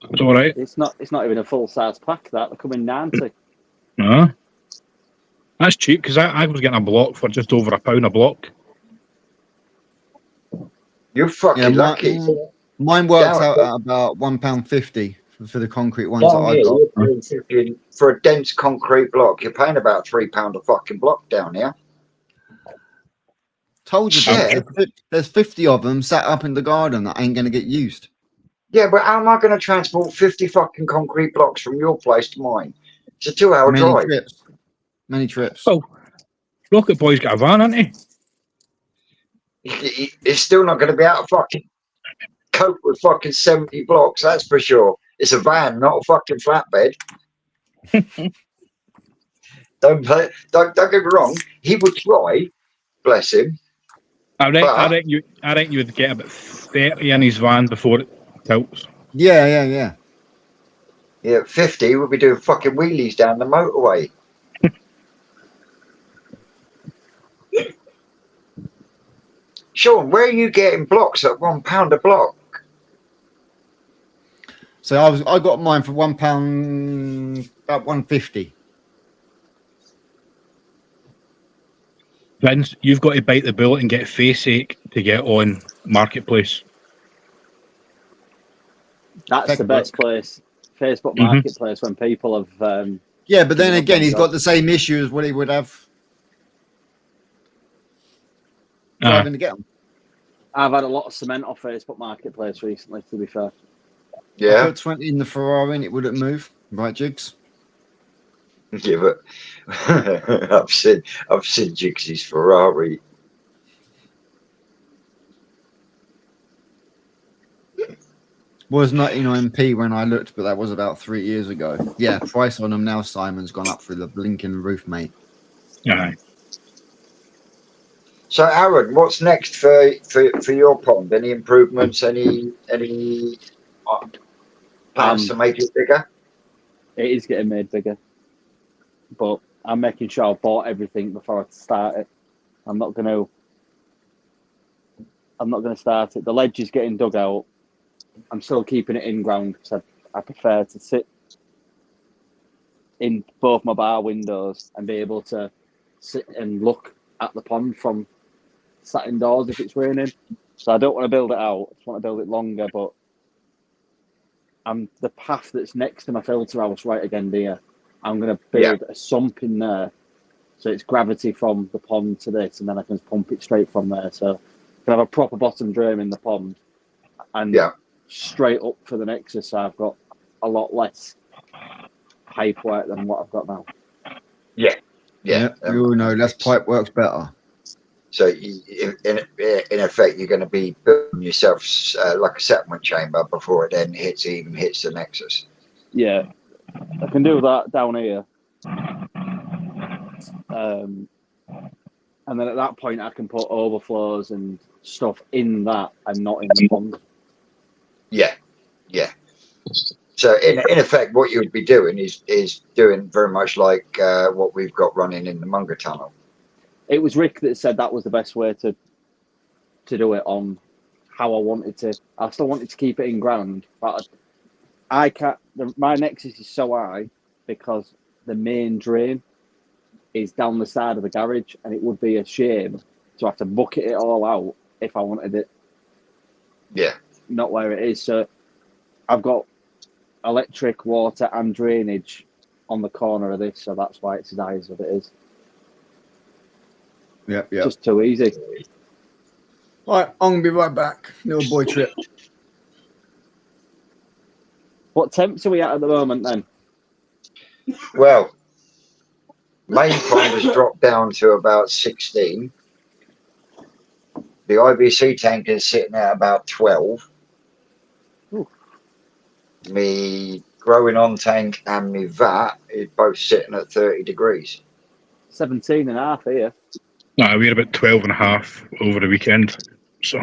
It's all right. It's not even a full size pack. That they come in 90. No, that's cheap because I was getting a block for just over £1 a block. You're fucking lucky. Mine works Down- out at about £1.50 for the concrete ones that Down I here, got. you're paying fucking, for a dense concrete block, you're paying about £3 a fucking block down here. Told you, Yeah. there's 50 of them sat up in the garden that ain't going to get used. Yeah, but how am I going to transport 50 fucking concrete blocks from your place to mine? It's a 2-hour drive. Many trips. Oh, Rocket Boy's got a van, hasn't It's still not going to be able to fucking cope with fucking 70 blocks, that's for sure. It's a van, not a fucking flatbed. Don't get me wrong. He would try, bless him. I reckon you would get about 30 in his van before it tilts. Yeah. Yeah, 50 would be doing fucking wheelies down the motorway. Sean, where are you getting blocks at £1 a block? So I got mine for £1, about 150. Vince, you've got to bite the bullet and get face ache to get on Marketplace. That's the best place. Facebook Marketplace when people have. Yeah, but then again, he's got the same issue as what he would have driving to get them. I've had a lot of cement off Facebook Marketplace recently, to be fair. Yeah. I put 20 in the Ferrari and it wouldn't move. Right, Jigs? Yeah, but I've seen Jigsy's Ferrari. Was 99p when I looked, but that was about 3 years ago. Yeah, price on them now, Simon's gone up through the blinking roof, mate. Aye. So, Aaron, what's next for your pond? Any improvements? Any plans to make it bigger? It is getting made bigger, but I'm making sure I've bought everything before I start it. I'm not going to start it. The ledge is getting dug out. I'm still keeping it in ground because I prefer to sit in both my bar windows and be able to sit and look at the pond from sat indoors if it's raining. So I don't want to build it out. I just want to build it longer, but the path that's next to my filter house right again there, I'm going to build a sump in there. So it's gravity from the pond to this, and then I can pump it straight from there. So I can have a proper bottom drain in the pond and straight up for the Nexus. So I've got a lot less pipe work than what I've got now. Yeah. We all know less pipe works better. So in effect, you're going to be building yourself like a settlement chamber before it then even hits the Nexus. Yeah, I can do that down here. And then at that point, I can put overflows and stuff in that and not in the pond. Yeah, yeah. So in effect, what you'd be doing is doing very much like what we've got running in the Manga tunnel. It was Rick that said that was the best way to do it on how I wanted to. I still wanted to keep it in ground, but I can't. My nexus is so high because the main drain is down the side of the garage, and it would be a shame to have to bucket it all out if I wanted it. Yeah. Not where it is. So I've got electric, water, and drainage on the corner of this, so that's why it's as high as it is. Yep. Just too easy. All right, I'm gonna be right back. Little boy trip. What temps are we at the moment then? Well, main pond has dropped down to about 16. The IBC tank is sitting at about 12. Ooh. Me growing on tank and me vat is both sitting at 30 degrees. 17 and a half here. No, we're about 12.5 over the weekend. So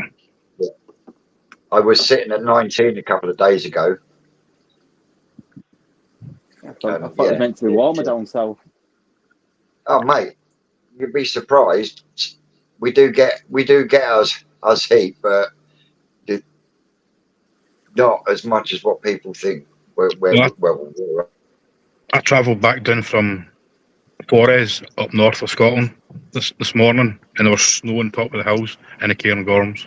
I was sitting at 19 a couple of days ago. I thought it was meant to be warmer down south. Oh mate, you'd be surprised. We do get us heat, but not as much as what people think. I travelled back down from Forres up north of Scotland this morning, and there was snow on top of the hills in the Cairngorms.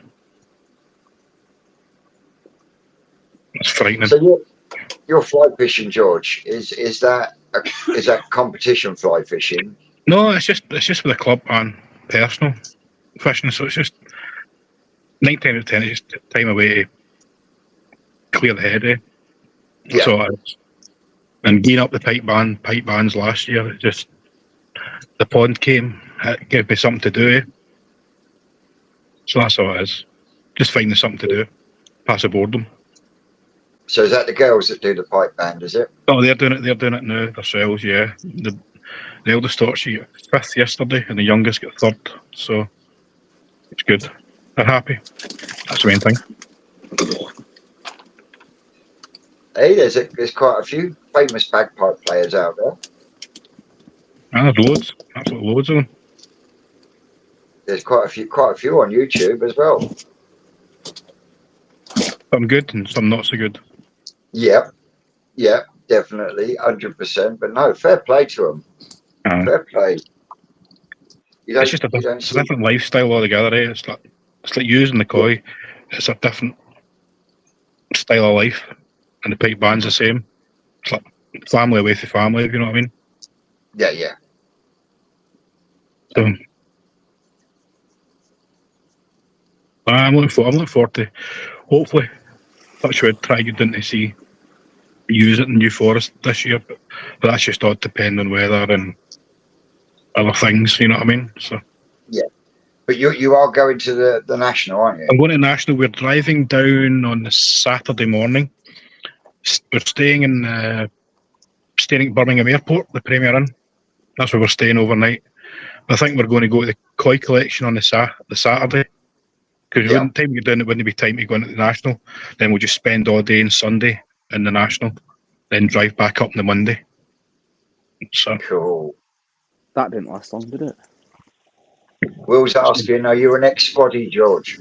It's frightening. So you're fly fishing, George. Is that competition fly fishing? No, it's just for the club and personal fishing. So it's just 9 times out of 10, it's just time away to clear the head. That's all it is. And gearing up the pipe bands last year, it just the pond came, it gave me something to do. So that's all it is. Just finding something to do, pass the boredom. So is that the girls that do the pipe band? Is it? Oh, they're doing it. They're doing it now themselves. Yeah, the eldest daughter, she got 5th yesterday, and the youngest got 3rd. So it's good. They're happy. That's the main thing. Hey, there's quite a few famous bagpipe players out there. There's loads, absolutely loads of them. There's quite a few on YouTube as well. Some good and some not so good. Yeah, definitely, 100%. But no, fair play to them. Fair play. It's just a different lifestyle altogether. It's like using the koi. It's a different style of life, and the pipe band's the same. It's like family away from family, if you know what I mean. Yeah. So I'm looking forward to hopefully touch wood, try to get down to see use it in New Forest this year, but that's just all depending on weather and other things, you know what I mean? So yeah. But you are going to the National, aren't you? I'm going to National. We're driving down on the Saturday morning. We're staying at Birmingham Airport, the Premier Inn. That's where we're staying overnight. I think we're going to go to the koi collection on the Saturday. Because the time we get down, it wouldn't be time to go into the National. Then we'll just spend all day on Sunday in the National, then drive back up on the Monday. So cool. That didn't last long, did it? Will's asking, are you an ex-squaddy, George?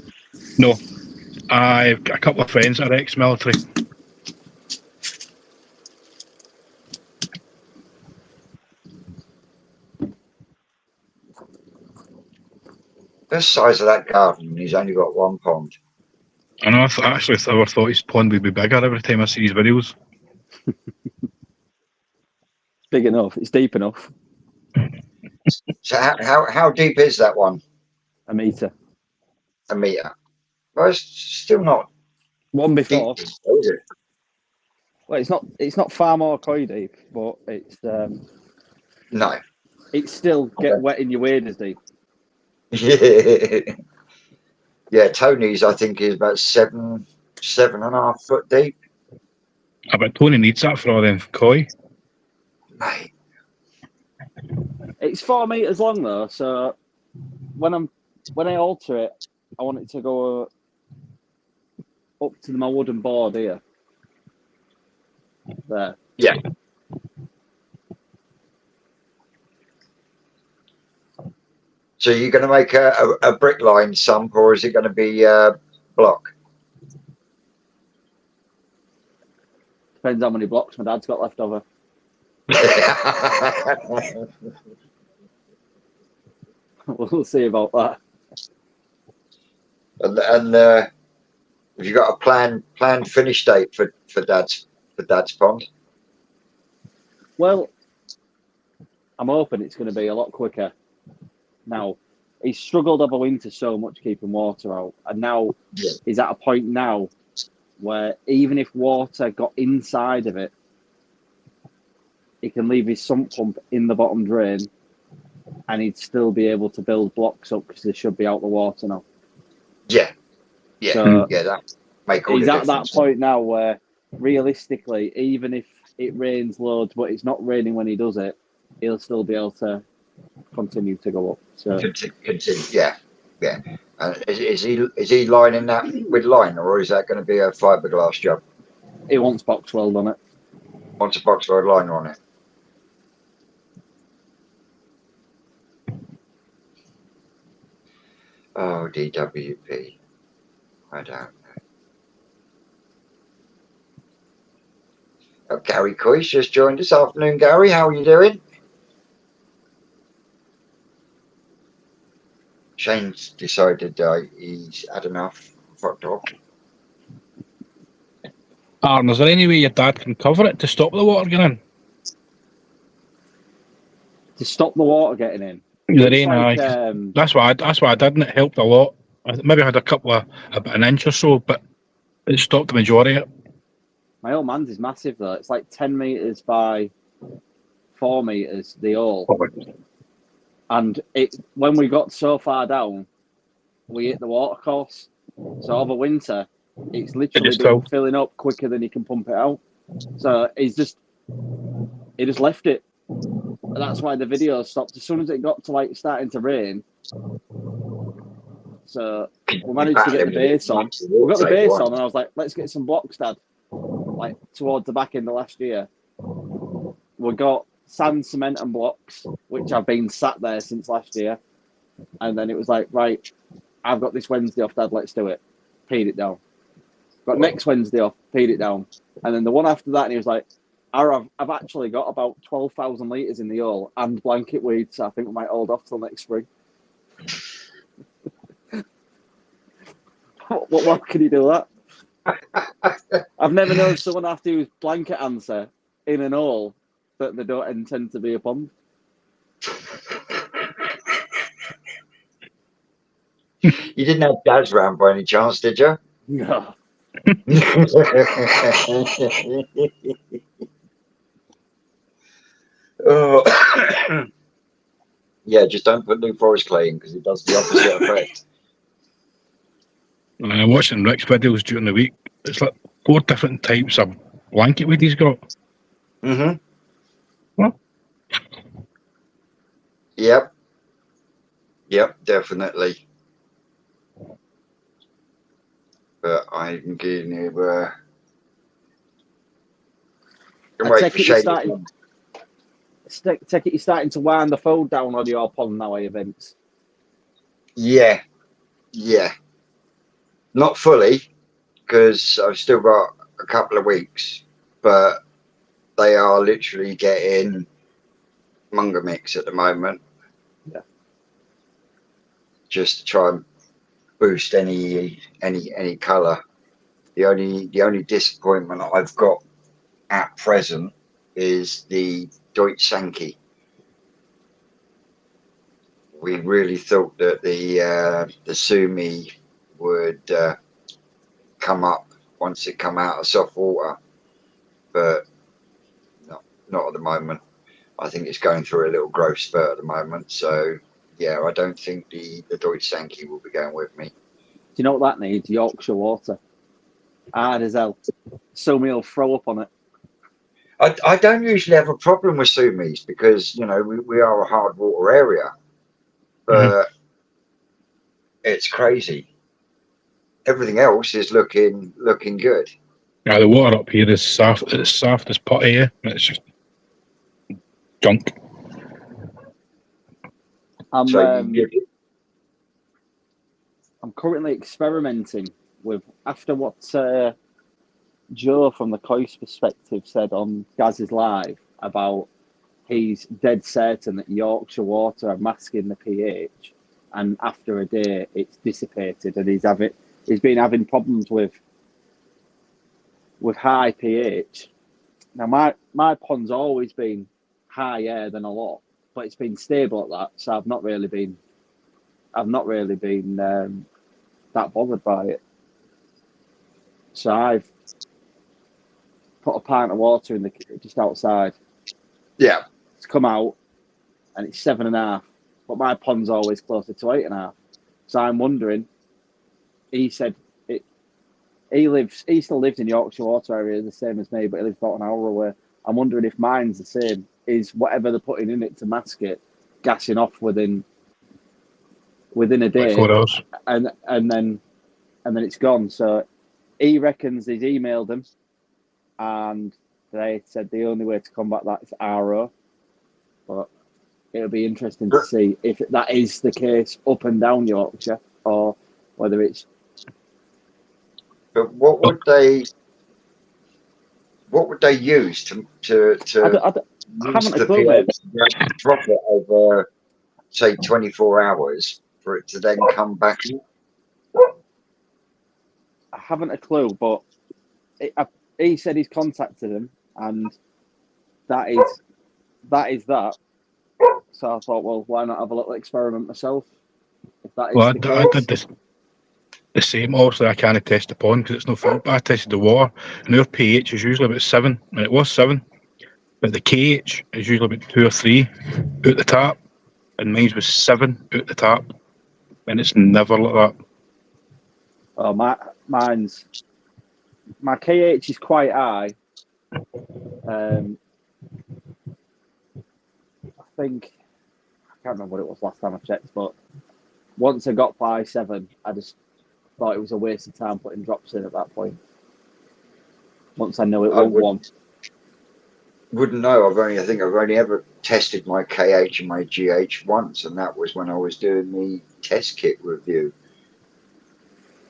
No. I've got a couple of friends that are ex-military. The size of that garden, and he's only got one pond. I know, I actually never thought his pond would be bigger every time I see his videos. Big enough. It's deep enough. So how deep is that one? 1 metre. 1 metre. Well, it's still not One before. deep, is it? Well, it's not far more koi deep, but it's No. it's still get wet in your waders deep. Yeah, Tony's I think is about 7.5 foot deep. I bet Tony needs that for all them koi. Mate. It's 4 meters long though, so when I alter it, I want it to go up to my wooden board here. There. Yeah. So you're going to make a brick line sump, or is it going to be block? Depends how many blocks my dad's got left over. We'll see about that. And have you got a planned finish date for dad's pond? Well, I'm hoping it's going to be a lot quicker. Now, he's struggled over winter so much keeping water out, and now he's at a point now where even if water got inside of it, he can leave his sump pump in the bottom drain, and he'd still be able to build blocks up because they should be out the water now. Yeah, So that make all he's the at difference. that point now where, realistically, even if it rains loads, but it's not raining when he does it, he'll still be able to continue to go up. So Continue, yeah. Is he lining that with line, or is that going to be a fiberglass job? he wants box weld on it. Wants a box weld liner on it. Oh, DWP. I don't know. Oh, Gary Coy's just joined this afternoon. Gary, how are you doing? Shane's decided he's had enough. Fucked off. Aaron, is there any way your dad can cover it to stop the water getting in? To stop the water getting in. The It's rain, like, aye. That's why I did, and it helped a lot. Maybe I had about an inch or so, but it stopped the majority of it. my old man's is massive though. It's like 10 metres by 4 metres, the hole. And when we got so far down, we hit the water course. So over winter, it's literally been filling up quicker than he can pump it out. So he just left it. And that's why the video stopped as soon as it got to like starting to rain. So we managed to get the base on. We got the base on, and I was like, let's get some blocks, Dad. Like towards the back end of last year, we got sand, cement, and blocks, which have been sat there since last year. And then it was like, right, I've got this Wednesday off, Dad, let's do it. Peed it down. Got next Wednesday off, peed it down. And then the one after that, and he was like, I've actually got about 12,000 litres in the hole and blanket weed, so I think we might hold off till next spring. What can you do that? I've never known someone have to use blanket answer in an hole that they don't intend to be a pond. You didn't have Dad's round by any chance, did you? No. Oh. Yeah, just don't put new forest clay in because it does the opposite effect. I'm watching Rick's videos during the week. It's like 4 different types of blanket weed he's got. Mm-hmm. What? Yep, definitely. But I'm getting you. Take it you're starting to wind the fold down on your pond now, events. Yeah. Not fully, because I've still got a couple of weeks, but they are literally getting Manga mix at the moment. Yeah. Just to try and boost any colour. The only disappointment I've got at present is the Deutsch Sankey. We really thought that the Sumi would come up once it come out of soft water, but not at the moment. I think it's going through a little growth spurt at the moment, so yeah, I don't think the Deutsch Sankey will be going with me. Do you know what that needs? Yorkshire water. Hard as hell. Sumi will throw up on it. I don't usually have a problem with Sumis because, you know, we are a hard water area, but it's crazy. everything else is looking good. Yeah, the water up here is soft. It's soft as putty. Yeah, it's just junk. I'm So you give it, I'm currently experimenting with, after what Joe from the Coist perspective said on Gaz's Live about he's dead certain that Yorkshire water are masking the pH, and after a day it's dissipated, and he's been having problems with high pH. Now my pond's always been higher than a lot, but it's been stable at that, so I've not really been that bothered by it. So I've put a pint of water in just outside. yeah. It's come out and it's 7.5, but my pond's always closer to 8.5. So I'm wondering. He said he still lives in Yorkshire water area, the same as me, but he lives about an hour away. I'm wondering if mine's the same. Is whatever they're putting in it to mask it gassing off within a day, 4 hours. and then it's gone. So he reckons he's emailed them, and they said the only way to combat that is RO. But it'll be interesting to see if that is the case up and down Yorkshire, or whether it's. But what would they use to I use haven't a the clue, mate. pH to drop it over, say, 24 hours for it to then come back in? I haven't a clue, but he said he's contacted him, and that is that. So I thought, well, why not have a little experiment myself? If that is Well, the I case. did the same. Obviously, I can't test the pond because it's no filter. But I tested the water, and their pH is usually about 7, and it was 7. But the KH is usually about 2 or 3 out the tap, and mine was 7 out the tap, and it's never like that. Oh, my KH is quite high. I think I can't remember what it was last time I checked, but once I got by 7, I just thought it was a waste of time putting drops in at that point. Once I know it won't Wouldn't know. I think I've only ever tested my KH and my GH once, and that was when I was doing the test kit review.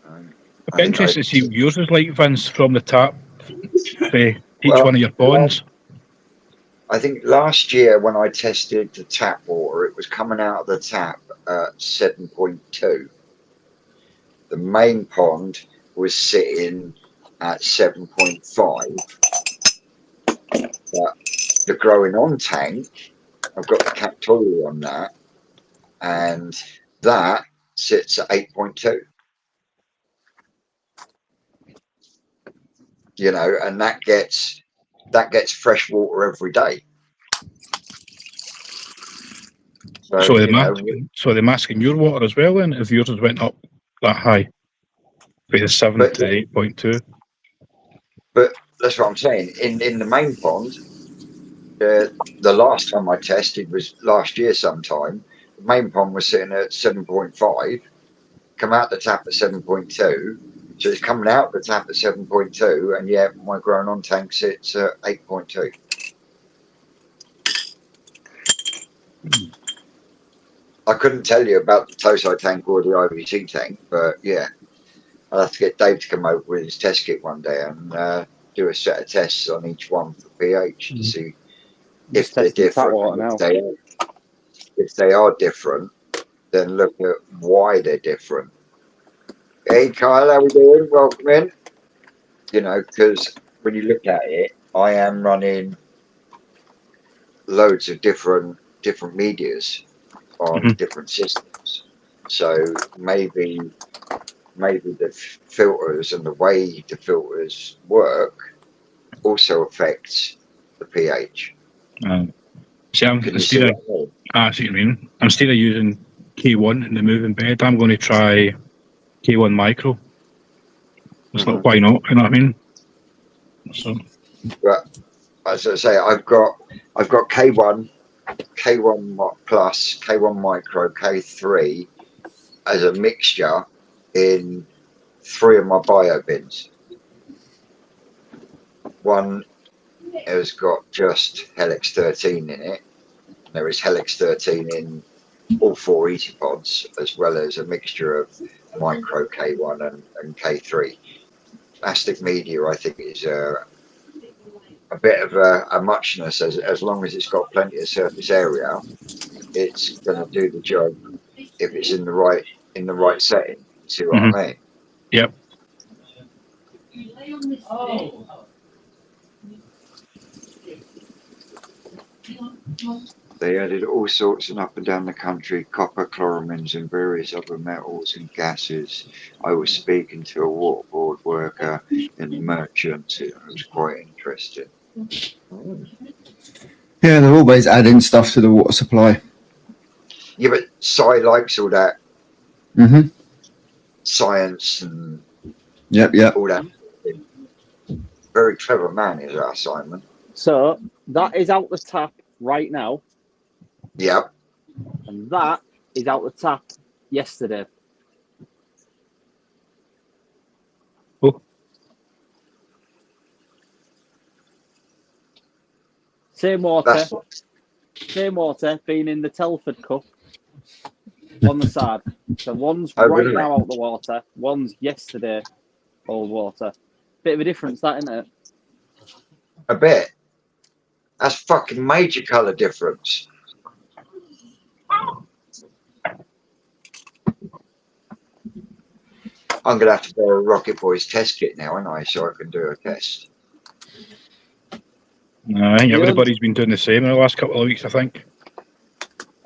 It'd be interesting to see what yours is like, Vince, from the tap for each one of your ponds. I think last year when I tested the tap water, it was coming out of the tap at 7.2. The main pond was sitting at 7.5. But the growing on tank, I've got the Captolia on that, and that sits at 8.2. You know, and that gets fresh water every day. So they're masking your water as well, then, if yours has went up that high, from the 7 to 8.2. But that's what I'm saying. In the main pond, the last time I tested was last year sometime. The main pond was sitting at 7.5. Come out the tap at 7.2. So it's coming out the tap at 7.2, and yet my growing on tank sits at 8.2. I couldn't tell you about the Tosai tank or the IVC tank, but yeah, I'll have to get Dave to come over with his test kit one day and do a set of tests on each one for pH to see if they're different. If they are different, then look at why they're different. Hey Kyle, how we doing? Welcome in. You know, because when you look at it, I am running loads of different medias on different systems. So maybe the filters and the way the filters work also affects the pH. See, I'm still using K1 in the moving bed. I'm going to try K1 micro. It's like, why not? You know what I mean? So, but as I say, I've got K1 plus, K1 micro, K3 as a mixture in 3 of my bio bins. One has got just Helix 13 in it. There is Helix 13 in all 4 Etipods, as well as a mixture of micro K1 and K3. Plastic media, I think, is a bit of a muchness. As long as it's got plenty of surface area, it's going to do the job if it's in the right setting. See what I mean? Yep. They added all sorts and up and down the country, copper, chloramines and various other metals and gases. I was speaking to a waterboard worker and merchant. It was quite interesting. Yeah, they're always adding stuff to the water supply. Yeah, but Cy likes all that Mm-hmm. science and Yep. all that. Very clever man is our Simon. So that is out the tap right now, Yep. and that is out the tap yesterday. Oh. Same water being in the Telford cup on the side. So one's Oh, right really? now out the water, one's yesterday old water. Bit of a difference, that, isn't it? A bit. That's fucking major colour difference. I'm going to have to borrow a Rocket Boys test kit now, aren't I, so I can do a test. I think everybody's been doing the same in the last couple of weeks, I think.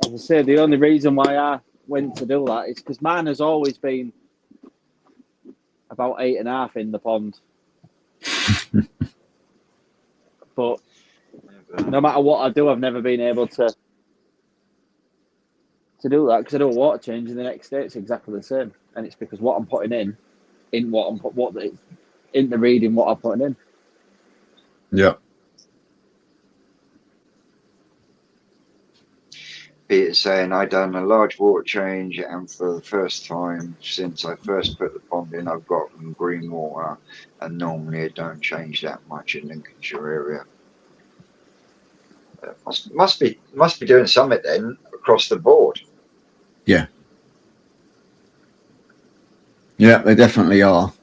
As I say, the only reason why I went to do that is because mine has always been about 8.5 in the pond. But no matter what I do, I've never been able to do that because I do a water change and the next day it's exactly the same, and it's because what I'm putting in the reading what I'm putting in. Yeah. Peter's saying I done a large water change, and for the first time since I first put the pond in, I've got green water, and normally it don't change that much in Lincolnshire area. Must be doing something then across the board. Yeah, they definitely are.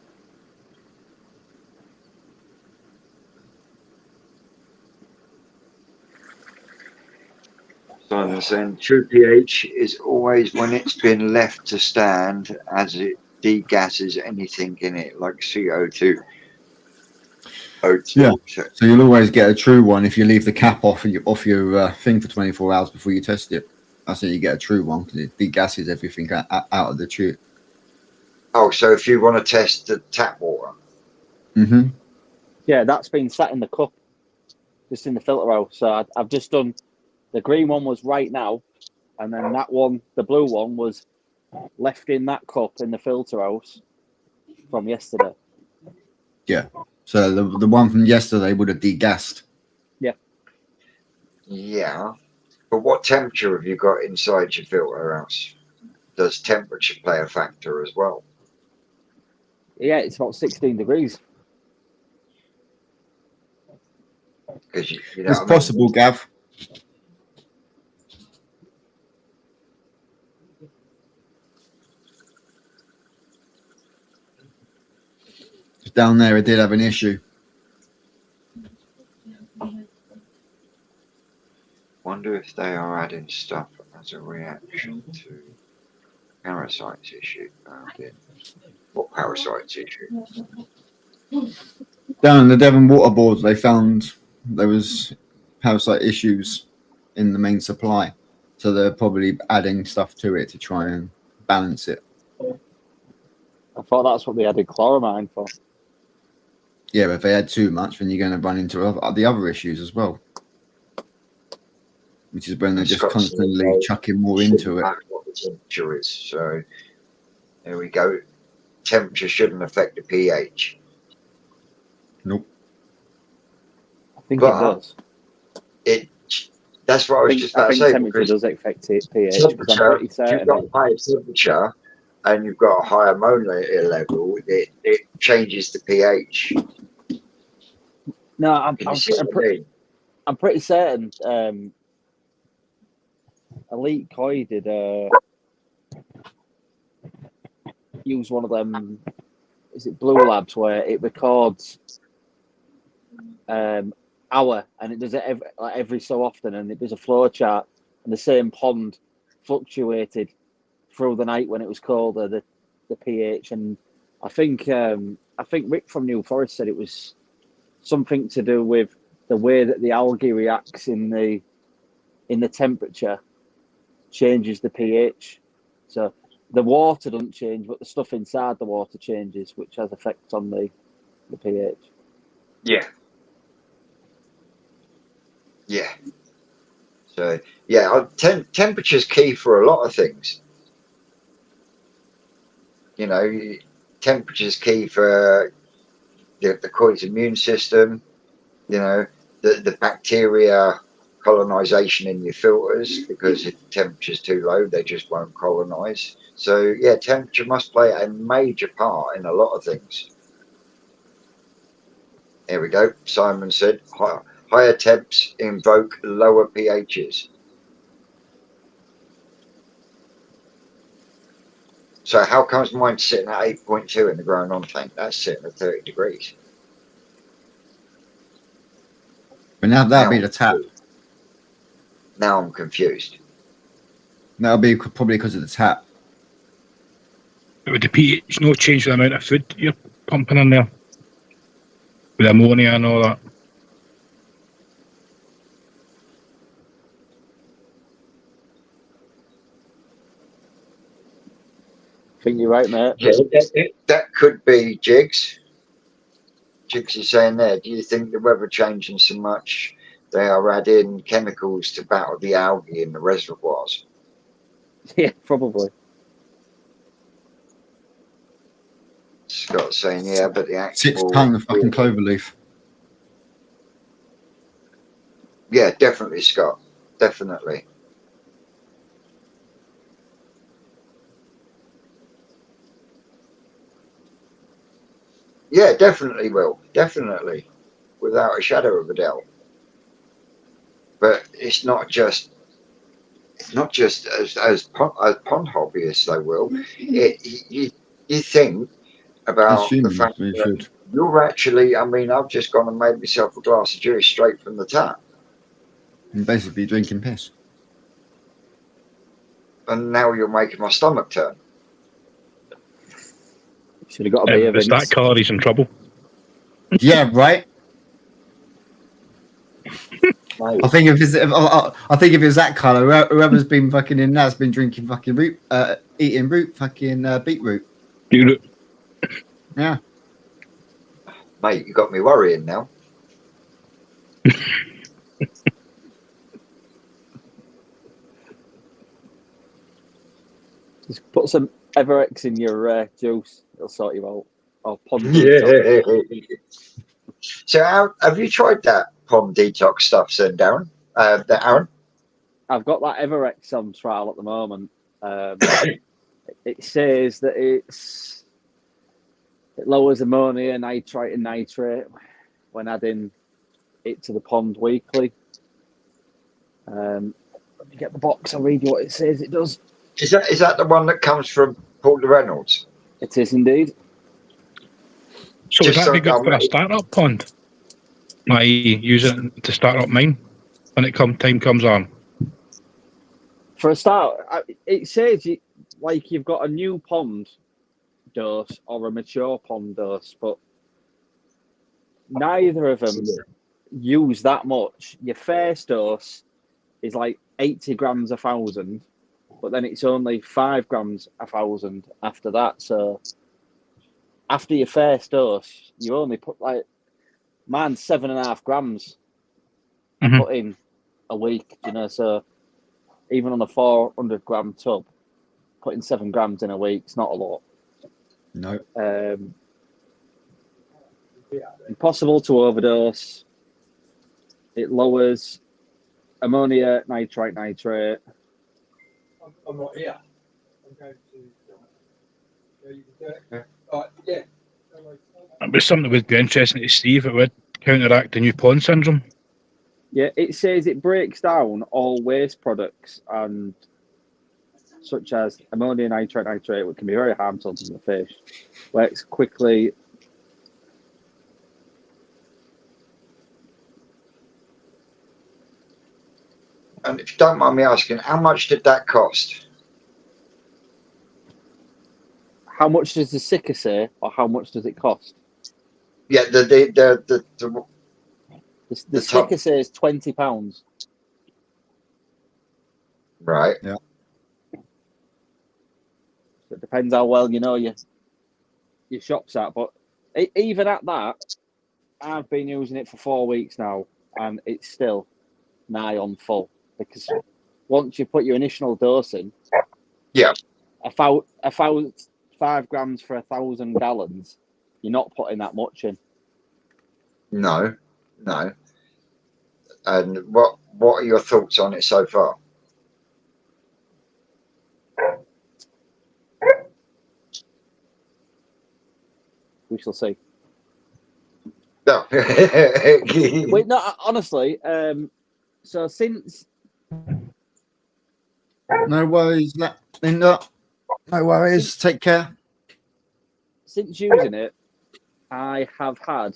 Simon saying true pH is always when it's been left to stand, as it degasses anything in it, like CO2. O2. Yeah. So you'll always get a true one if you leave the cap off your thing for 24 hours before you test it. That's how you get a true one, because it degasses everything out of the tube. Oh, so if you want to test the tap water. Mm-hmm. Yeah, that's been sat in the cup, just in the filter house. So I've just done, the green one was right now, and then that one, the blue one, was left in that cup in the filter house from yesterday. Yeah. So the one from yesterday would have degassed. Yeah. But what temperature have you got inside your filter house? Does temperature play a factor as well? Yeah, it's about 16 degrees. Because you know It's what I mean? possible, Gav. Down there, it did have an issue. Wonder if they are adding stuff as a reaction to parasites issue. What parasites issue? Down in the Devon water boards, they found there was parasite issues in the main supply. So they're probably adding stuff to it to try and balance it. I thought that's what they added chloramine for. Yeah, but if they add too much, then you're going to run into the other issues as well. Which is when they're just constantly chucking more into it. What the temperature is. So there we go. Temperature shouldn't affect the pH. Nope. I think it does. That's what I was just about to say. Temperature does affect pH. Temperature, if you've got high temperature, and you've got a high ammonia level, it changes the pH. No, Can you see what I mean? I'm pretty certain Elite Koi did use one of them, is it Blue Labs, where it records hour, and it does it every so often, and it does a flow chart, and the same pond fluctuated through the night when it was colder, the pH, and I think Rick from New Forest said it was something to do with the way that the algae reacts in the temperature changes the pH. So the water doesn't change, but the stuff inside the water changes, which has effect on the pH. Yeah. Yeah. So yeah, temperature's key for a lot of things. You know, temperature's key for the koi's immune system. You know, the bacteria colonization in your filters, because if the temperature's too low, they just won't colonize. So yeah, temperature must play a major part in a lot of things. There we go. Simon said higher temps invoke lower pHs. So how comes mine's sitting at 8.2 in the growing on tank? That's sitting at 30 degrees. But now that'll be the tap. Now I'm confused. That'll be probably because of the tap. But with the pH, no change the amount of food you're pumping in there. With ammonia and all that. I think you're right, mate. Yeah, that could be Jigs. Jigs is saying there, do you think the weather changing so much they are adding chemicals to battle the algae in the reservoirs? Yeah, probably. Scott saying, yeah, but the actual 6 tons of fucking clover leaf. Yeah, definitely, Scott. Definitely. Yeah, definitely will. Definitely. Without a shadow of a doubt. But it's not just as pond hobbyists they will. You think about the fact that you're actually, I mean, I've just gone and made myself a glass of juice straight from the tap. And basically drinking piss. And now you're making my stomach turn. Should have got a beer. If it's that colour, he's in trouble. Yeah, right. I think if it's that colour, whoever's been fucking in that's been drinking fucking root, eating root, fucking beetroot. Beetroot. Yeah. Mate, you got me worrying now. Just put some Everex in your juice. It'll sort you out. Or pond Yeah. So have you tried that pond detox stuff, then, Darren? Aaron? I've got that Everex on trial at the moment. It says that it lowers ammonia, nitrite, and nitrate when adding it to the pond weekly. Let me get the box. I'll read you what it says. It does. Is that the one that comes from Paul Reynolds? It is indeed. So would that be good for a startup pond? I use it to start up mine when time comes on. For a start, it says you've got a new pond dose or a mature pond dose, but neither of them use that much. Your first dose is like 80 grams 1,000, but then it's only 5 grams 1,000 after that. So after your first dose, you only put like mine's 7.5 grams put in a week, you know. So even on a 400 gram tub, putting 7 grams in a week, it's not a lot. No. Impossible to overdose. It lowers ammonia, nitrite, nitrate. I'm not here. I'm going to. It was something that would be interesting to see if it would counteract the new pond syndrome. Yeah, it says it breaks down all waste products and such as ammonium nitrate, which can be very harmful to the fish, works quickly. And if you don't mind me asking, how much did that cost? How much does the sticker say, or how much does it cost? Yeah, the The sticker says £20. right. Yeah. So it depends how well you know your shop's at, but even at that, I've been using it for 4 weeks now, and it's still nigh on full, because once you put your initial dose in, Yeah. about 5 grams for 1,000 gallons, you're not putting that much in. No. And what are your thoughts on it so far? We shall see. No. Wait, no, honestly, so since No worries, Linda. No worries. Take care. since using it, I have had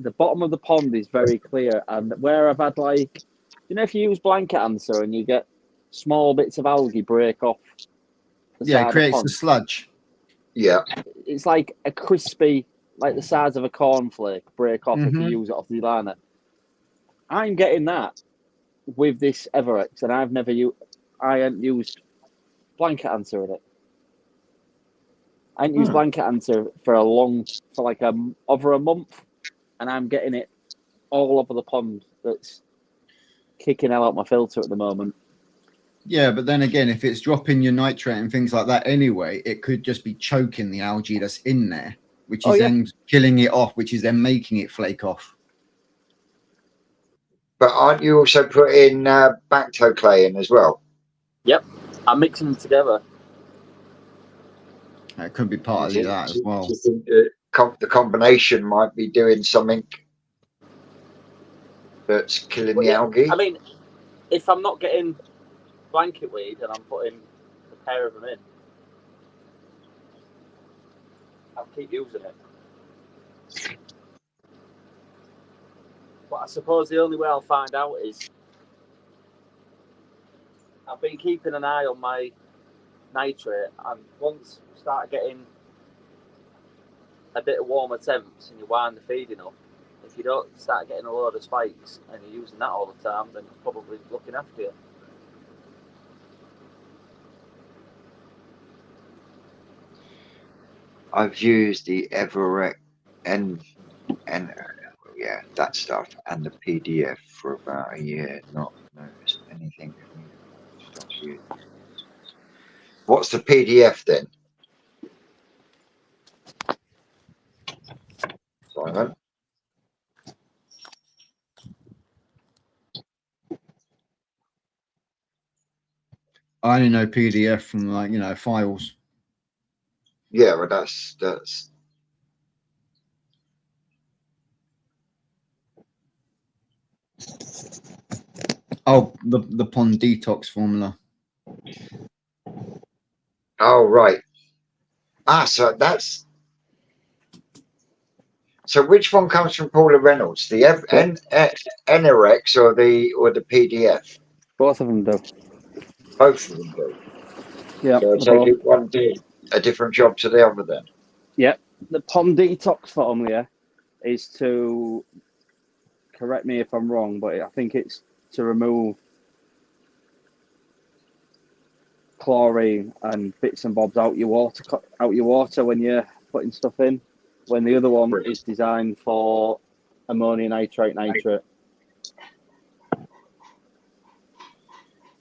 the bottom of the pond is very clear, and where I've had, like, you know, if you use blanket answer and you get small bits of algae break off the Yeah, side it of creates the the pond, sludge. Yeah. it's like a crispy, like the size of a cornflake, break off if you Mhm. use it off the liner. I'm getting that with this Everex, and I haven't used blanket answer in it. I haven't used blanket answer for over a month, and I'm getting it all over the pond. That's kicking hell out my filter at the moment. Yeah, but then again, if it's dropping your nitrate and things like that anyway, it could just be choking the algae that's in there, which is then killing it off, which is then making it flake off. But aren't you also putting Bacto clay in as well? Yep, I'm mixing them together. It could be partly that as well. Do you think the combination might be doing something that's killing the algae? I mean, if I'm not getting blanket weed and I'm putting a pair of them in, I'll keep using it. But I suppose the only way I'll find out is I've been keeping an eye on my nitrate, and once you start getting a bit of warmer temps and you wind the feeding up, if you don't start getting a load of spikes and you're using that all the time, then it's probably looking after you. I've used the Everett and yeah, that stuff, and the PDF for about a year. Not noticed anything. Stopped using it. What's the PDF then, Simon? I only know PDF from, like, you know, files. Yeah, well, that's Oh, the pond detox formula. oh right. So that's so. Which one comes from Paula Reynolds? The NRX or the PDF? Both of them do. Both of them do. Yeah. So take it one do a different job to the other then. Yeah. The pond detox formula is to, correct me if I'm wrong, but I think it's to remove chlorine and bits and bobs out your water when you're putting stuff in. When the other one is designed for ammonium nitrate.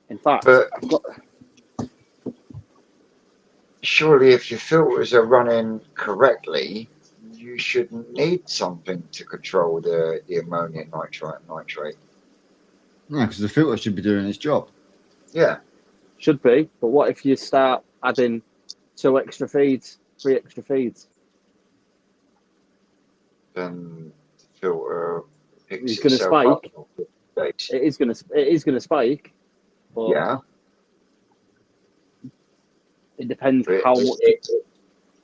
In fact, But I've got, surely, if your filters are running correctly, you shouldn't need something to control the ammonium nitrate. No, because the filter should be doing its job. Yeah. should be, but what if you start adding 2 extra feeds, 3 extra feeds. Then the filter picks It's going to itself up. spike. It is going to spike. But Yeah. it depends But how much.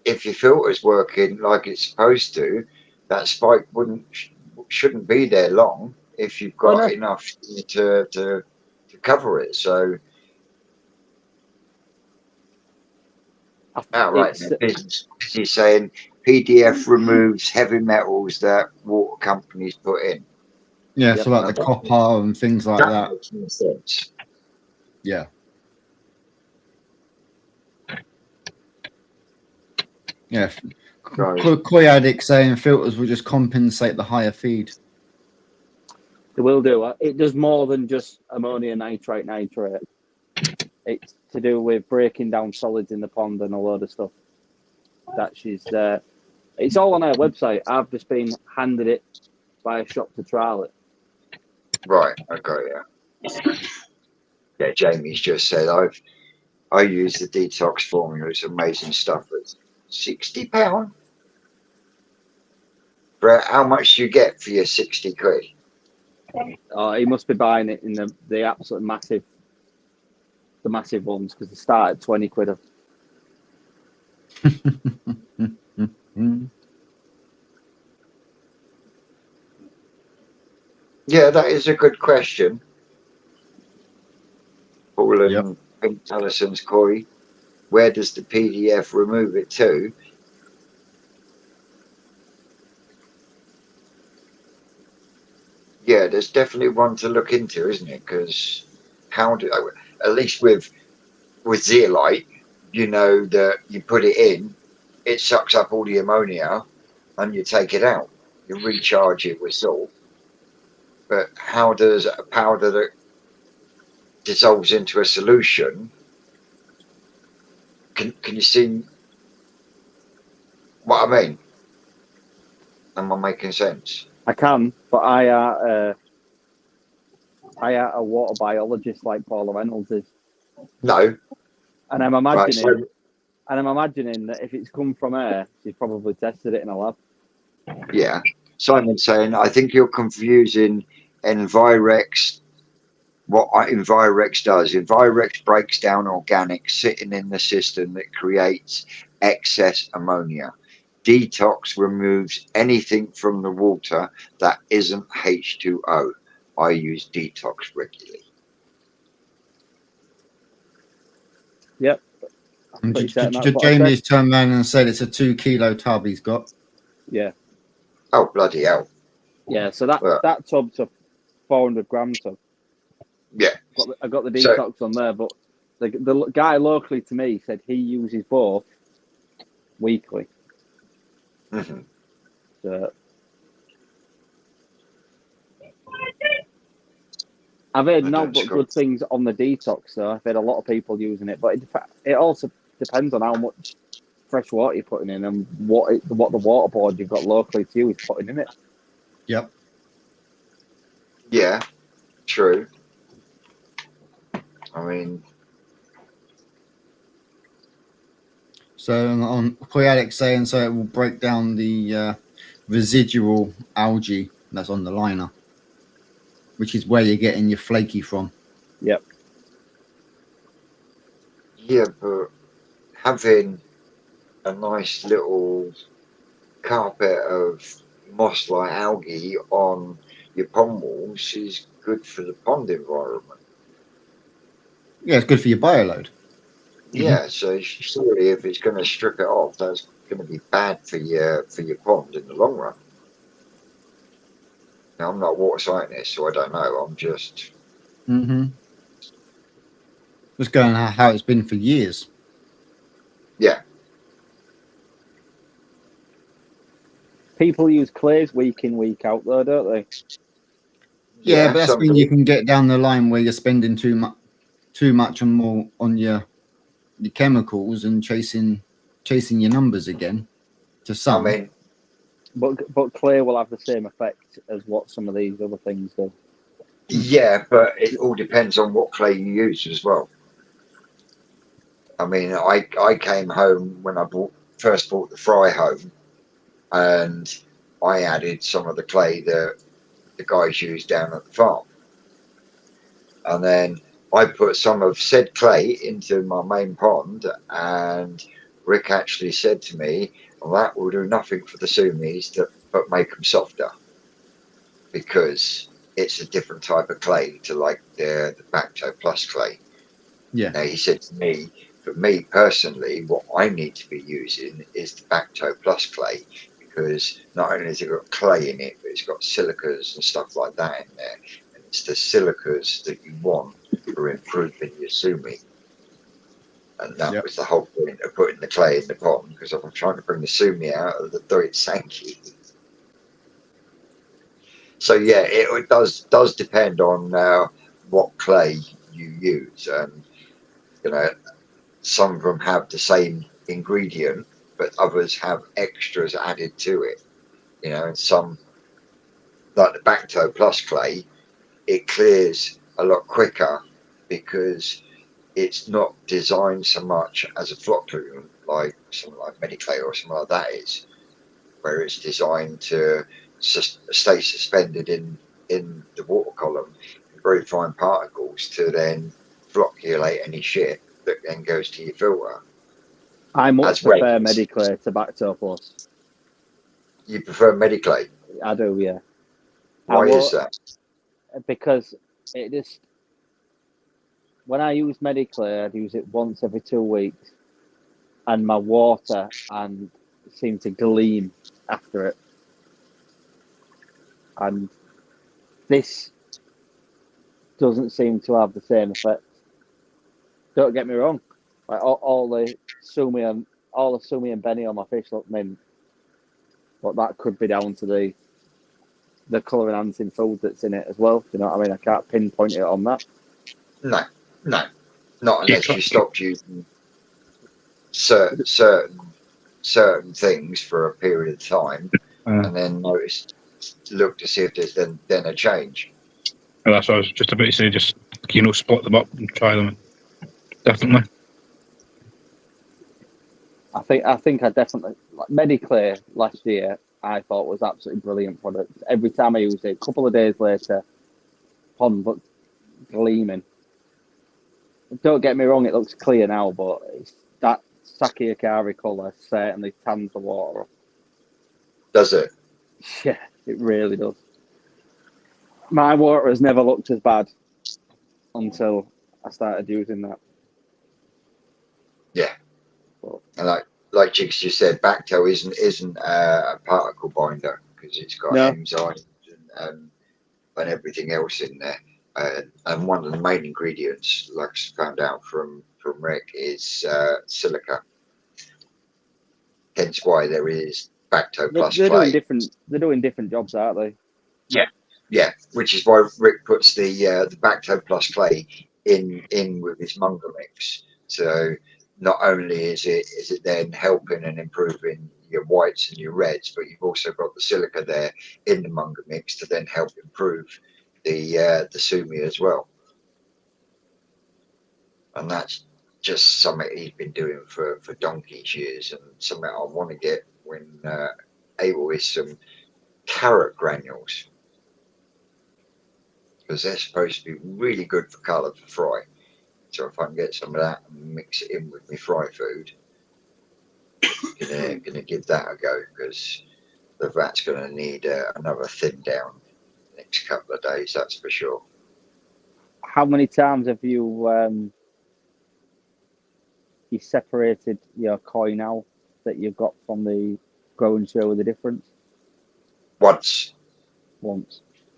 if your filter's working like it's supposed to, that spike shouldn't be there long if you've got enough to cover it. So outright, he's saying PDF removes heavy metals that water companies put in. Yeah, so like the copper and things like that. Makes no sense. Yeah. Yeah. Koi Addict saying filters will just compensate the higher feed. They will do it. It does more than just ammonia nitrate. It's to do with breaking down solids in the pond and a load of stuff. It's all on our website. I've just been handed it by a shop to trial it. Right. Okay. Yeah. Yeah. Jamie's just said I use the detox formula. It's amazing stuff. It's £60. But how much do you get for your 60 quid? He must be buying it in the absolute massive ones because they start at 20 quid. Yeah, that is a good question. Paul and Pink Allison's Koi. Where does the PDF remove it to? Yeah, there's definitely one to look into, isn't it? Because at least with zeolite, you know that you put it in, it sucks up all the ammonia, and you take it out. You recharge it with salt. But how does a powder that dissolves into a solution? Can you see what I mean? Am I making sense? I can, but I are a water biologist like Paula Reynolds is. No. And I'm imagining, that if it's come from air, she's probably tested it in a lab. Yeah. Simon's saying, I think you're confusing Envirex. What Envirex does, Envirex breaks down organics sitting in the system that creates excess ammonia. Detox removes anything from the water that isn't H2O. I use detox regularly. Yep. Jamie's turned around and said it's a 2 kilo tub he's got. Yeah. Oh, bloody hell. Yeah, so that tub's a 400 gram tub. Yeah. I got the detox on there, but the guy locally to me said he uses both weekly. Mm-hmm. So I've heard no but good things on the detox, though. I've heard a lot of people using it, but it also depends on how much fresh water you're putting in and what the water board you've got locally to you is putting in it. Yep. Yeah, true. I mean, so on Koi Addict saying so it will break down the residual algae that's on the liner, which is where you're getting your flaky from. Yep. Yeah, but having a nice little carpet of moss-like algae on your pond walls is good for the pond environment. Yeah, it's good for your bioload. Yeah, so surely if it's going to strip it off, that's going to be bad for your pond in the long run. Now, I'm not a water scientist, so I don't know. I'm just just going how it's been for years. Yeah. People use clays week in, week out, though, don't they? Yeah, but that's when you can get down the line where you're spending too much and more on your chemicals and chasing your numbers again. To some, I mean, but clay will have the same effect as what some of these other things do. Yeah, but it all depends on what clay you use as well. I mean, I came home when I first bought the fry home, and I added some of the clay that the guys used down at the farm, and then I put some of said clay into my main pond, and Rick actually said to me, well, that will do nothing for the sumis but make them softer, because it's a different type of clay to like the Bacto Plus clay. Yeah. Now, he said to me, for me personally, what I need to be using is the Bacto Plus clay, because not only has it got clay in it, but it's got silicas and stuff like that in there. And it's the silicas that you want for improving your sumi. And that Yep. was the whole point of putting the clay in the pond, because I'm trying to bring the sumi out of the Doit Sankey. So yeah, it does depend on what clay you use, and you know, some of them have the same ingredient, but others have extras added to it. You know, and some, like the Bacto Plus clay, it clears a lot quicker because it's not designed so much as a flocculant like something like Mediclay or something like that is, where it's designed to stay suspended in the water column in very fine particles to then flocculate any shit that then goes to your filter. I much As well prefer as Mediclare to Bacto Plus. you prefer Mediclay. I do, yeah. Why is that? Because it just, when I use Mediclare, I'd use it once every 2 weeks, and my water and seemed to gleam after it. And this doesn't seem to have the same effect. Don't get me wrong, like all the sumi and Benny on my fish look mint, but that could be down to the colour enhancing food that's in it as well. Do you know what I mean? I can't pinpoint it on that. No, not unless you stopped using certain things for a period of time, and then look to see if there's then a change. And that's what I was just about to say. Just split them up and try them. Definitely. I think I definitely, like Mediclare last year, I thought was absolutely brilliant product. Every time I used it, a couple of days later, pond looked gleaming. Don't get me wrong, it looks clear now, but that Saki Akari colour certainly tans the water up. Does it? Yeah, it really does. My water has never looked as bad until I started using that. Yeah. And like Jigs just said, Bacto isn't a particle binder because it's got enzymes and everything else in there. And one of the main ingredients, like I found out from Rick, is silica. Hence why there is Bacto Plus they're clay. They're doing different jobs, aren't they? Yeah. Which is why Rick puts the Bacto Plus clay in with his Manga mix. So not only is it then helping and improving your whites and your reds, but you've also got the silica there in the Manga mix to then help improve the sumi as well. And that's just something he's been doing for donkey's years, and something I want to get when able is some carrot granules, because they're supposed to be really good for colour for fry. So if I can get some of that and mix it in with my fry food, gonna give that a go, because the rat's gonna need another thin down next couple of days, that's for sure. How many times have you separated your koi now that you've got from the grow and show the difference? Once.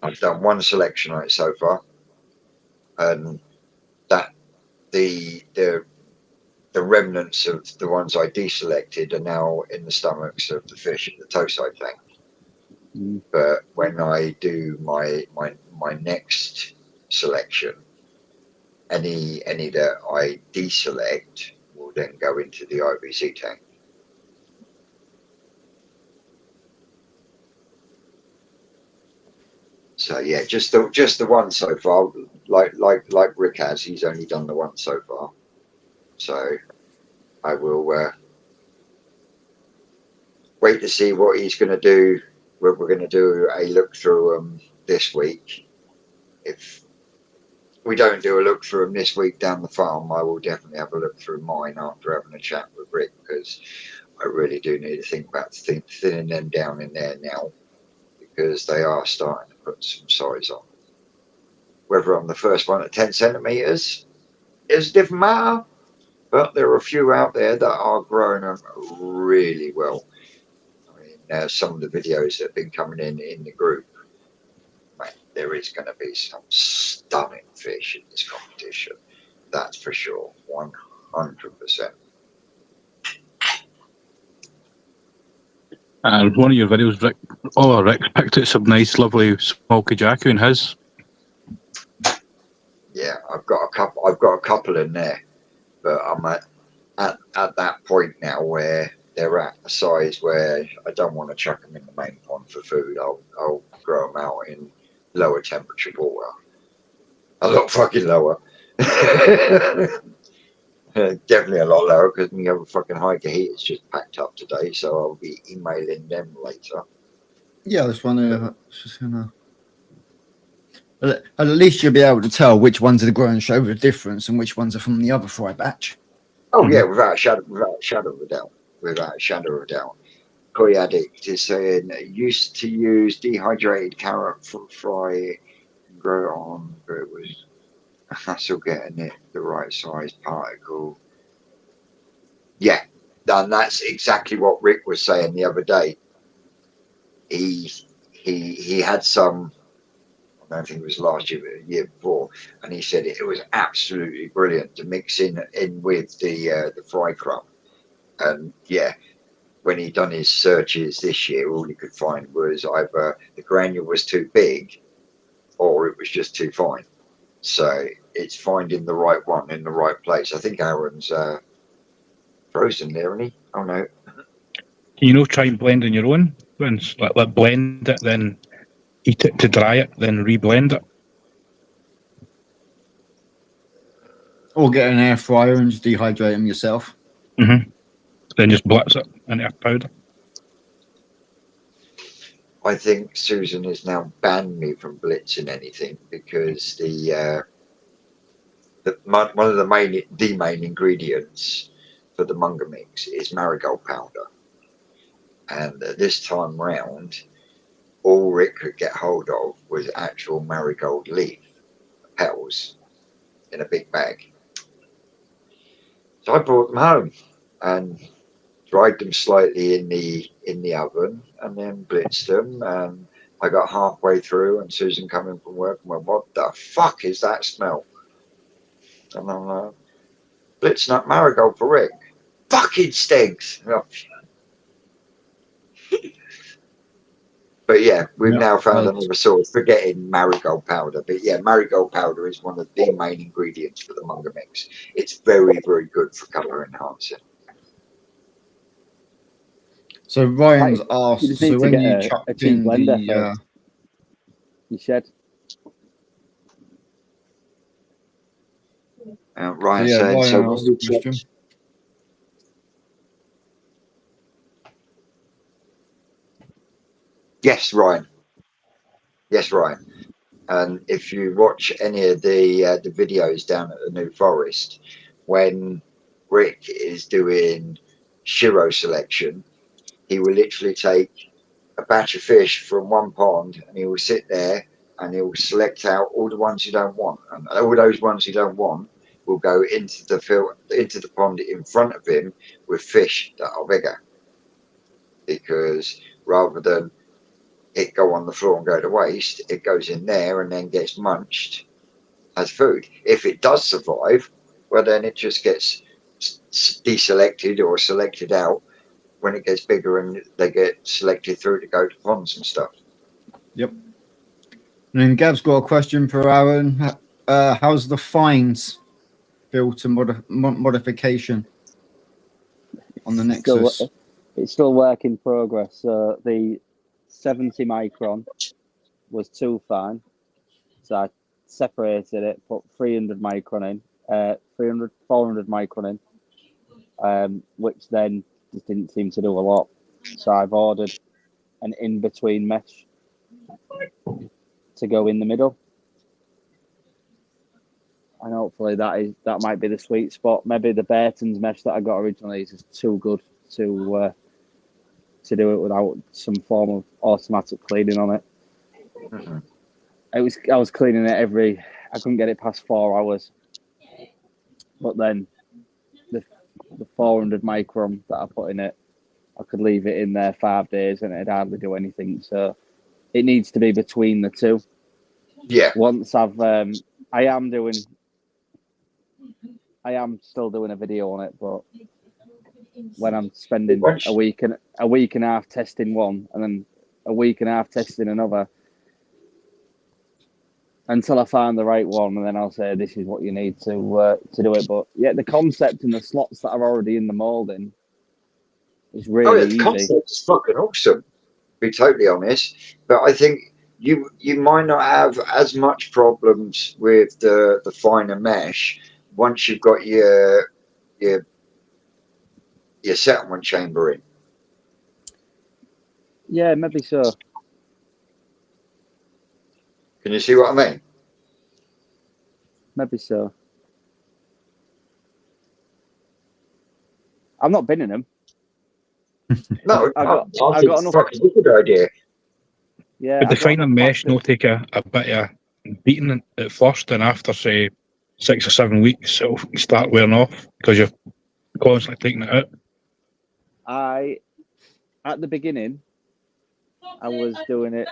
I've done one selection on it so far, and that the remnants of the ones I deselected are now in the stomachs of the fish in the tosai tank. But when I do my next selection, any that I deselect will then go into the IBC tank. So yeah, just the one so far. Like Rick has, he's only done the one so far. So I will wait to see what he's going to do. We're going to do a look through this week. If we don't do a look through them this week down the farm, I will definitely have a look through mine after having a chat with Rick, because I really do need to think about thinning them down in there now, because they are starting to put some size on. Whether I'm the first one at 10 centimeters is a different matter, but there are a few out there that are growing them really well. I mean, some of the videos that have been coming in the group, man, there is going to be some stunning fish in this competition. That's for sure, 100%. And one of your videos, Rick, Rick picked out some nice, lovely smoky jackie in his. Yeah, I've got a couple in there, but I'm at that point now where they're at a size where I don't want to chuck them in the main pond for food. I'll grow them out in lower temperature water, a lot fucking lower. Definitely a lot lower, because my other fucking hiker heater's just packed up today, so I'll be emailing them later. Yeah, I was wondering. Just gonna. At least you'll be able to tell which ones are the growing show the difference and which ones are from the other fry batch. Oh yeah, without a shadow of a doubt. Without a shadow of a doubt. Koi Addict is saying, used to use dehydrated carrot for fry and grow it on, but it was a hassle getting it the right size particle. Yeah, and that's exactly what Rick was saying the other day. He had some, I don't think it was last year, but the year before, and he said it was absolutely brilliant to mix in with the fry crumb. And yeah, when he done his searches this year, all he could find was either the granule was too big or it was just too fine. So it's finding the right one in the right place. I think Aaron's frozen there, isn't he? Oh no. Can you try and blend on your own? Like blend it, then heat it to dry it, then reblend it. Or get an air fryer and just dehydrate them yourself. Then just blitz it into a powder. I think Susan has now banned me from blitzing anything, because one of the main ingredients for the Manga mix is marigold powder, and this time round, all Rick could get hold of was actual marigold leaf petals in a big bag. So I brought them home and dried them slightly in the oven, and then blitzed them. And I got halfway through, and Susan come in from work and went, "What the fuck is that smell?" And I'm like, "Blitzing up marigold for Rick." Fucking stinks. But yeah, we've now found another source for getting marigold powder. But yeah, marigold powder is one of the main ingredients for the Manga mix. It's very, very good for colour enhancing. So Ryan's You asked, just need so to when get you a chucked cheap in blender the... for your shed. Ryan yeah, saying, Ryan so asked a question. Yes, Ryan. Yes, Ryan. And if you watch any of the videos down at the New Forest, when Rick is doing Shiro selection, he will literally take a batch of fish from one pond, and he will sit there and he will select out all the ones you don't want, and all those ones you don't want will go into the pond in front of him with fish that are bigger, because rather than it go on the floor and go to waste, it goes in there and then gets munched as food. If it does survive, well, then it just gets deselected or selected out when it gets bigger, and they get selected through to go to ponds and stuff. Yep. And then Gav's got a question for Aaron. How's the fines filter modification on the Nexus? It's still work in progress. The 70 micron was too fine, so I separated it, put 300 micron in, 400 micron in, which then just didn't seem to do a lot. So I've ordered an in-between mesh to go in the middle. And hopefully that might be the sweet spot. Maybe the Burton's mesh that I got originally is just too good to do it without some form of automatic cleaning on it. Mhm. I was cleaning it I couldn't get it past 4 hours. But then the 400 micron that I put in it, I could leave it in there 5 days and it'd hardly do anything. So it needs to be between the two. Yeah. Once I am still doing a video on it, but when I'm spending a week and a half testing one and then a week and a half testing another until I find the right one, and then I'll say this is what you need to do it. But yeah, the concept and the slots that are already in the moulding is really the easy. concept is fucking awesome, to be totally honest. But I think you might not have as much problems with the finer mesh once you've got your settlement chamber in. Yeah, maybe so. Can you see what I mean? Maybe so. I've not been in them. No, I I got think it's enough. fucking a good idea. Yeah, But the I've got finer enough mesh plastic. will take a bit of beating at first, and after, say, 6 or 7 weeks, it'll start wearing off because you're constantly taking it out. At the beginning, I was doing it.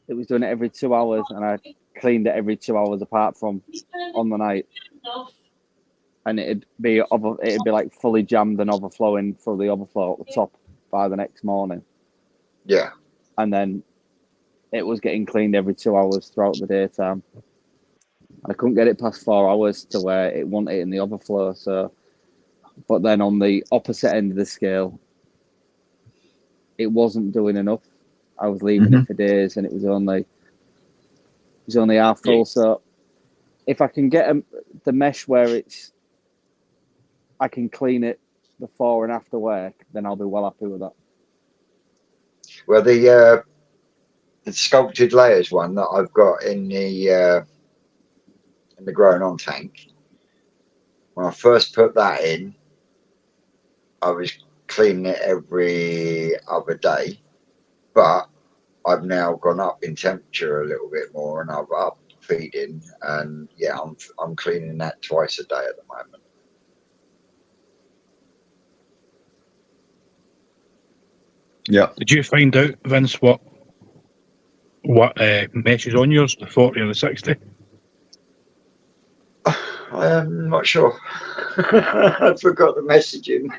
It was doing it every 2 hours, and I cleaned it every 2 hours apart from on the night. And it'd be like fully jammed and overflowing through the overflow at the top by the next morning. Yeah. And then it was getting cleaned every 2 hours throughout the daytime. And I couldn't get it past 4 hours to where it wasn't in the overflow. So, but then on the opposite end of the scale, it wasn't doing enough. I was leaving it for days, and it was only half full. So, if I can get the mesh where I can clean it before and after work, then I'll be well happy with that. Well, the sculpted layers one that I've got in the growing on tank. When I first put that in, I was cleaning it every other day, but I've now gone up in temperature a little bit more, and I've upped feeding, and yeah, I'm cleaning that twice a day at the moment. Yeah. Did you find out, Vince, what mesh is on yours, the 40 or the 60? I'm not sure. I forgot the messaging.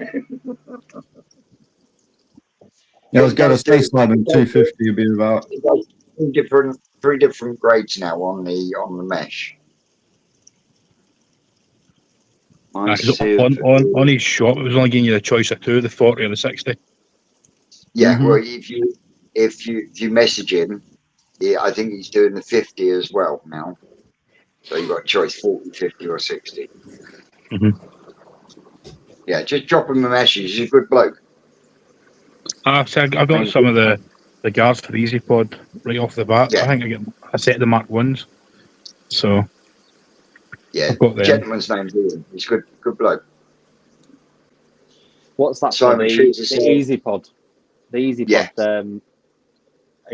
Yeah, I was going to say, Simon, 250 would be about. Three different grades now on the mesh. On his shop, it was only giving you the choice of two, the 40 or the 60. Yeah, well, if you message him, yeah, I think he's doing the 50 as well now. So you got a choice 40, 50, or 60. Yeah, just drop him a message. He's a good bloke. I got some of the guards for the Easy Pod right off the bat. Yeah. I think I get a set of the Mark 1s. So yeah, I've got them. Gentleman's name's Ian. He's good bloke. What's that Simon for? The Easy Pod. The Easy Pod. Yeah. Are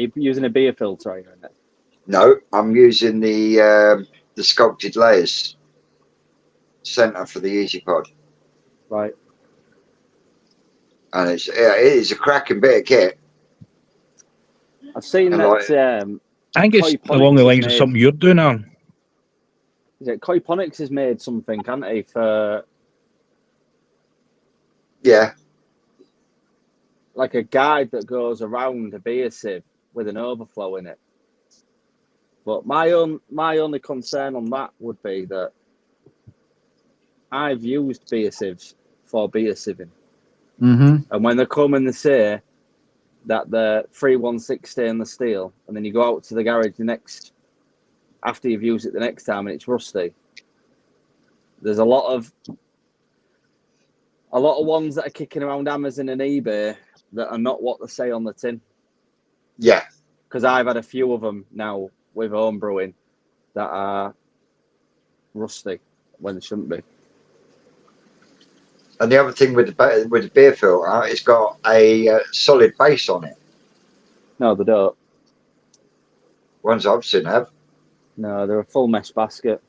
you using a beer filter in it? No, I'm using the sculpted layers center for the Easy Pod. Right. And it is a cracking bit of kit. I've seen And that. I think it's along the lines of something you're doing, Aaron. Is it Koiponics has made something, can't he? For yeah, like a guide that goes around a beer sieve with an overflow in it. But my only concern on that would be that I've used beer sieves for beer sieving. And when they come and they say that the 316 stainless steel, and then you go out to the garage after you've used it the next time and it's rusty, there's a lot of a lot of ones that are kicking around Amazon and eBay that are not what they say on the tin. Yeah. Because I've had a few of them now with home brewing that are rusty when they shouldn't be. And the other thing with the beer filter, it's got a solid base on it. No, they don't. Ones I've seen have. No, they're a full mesh basket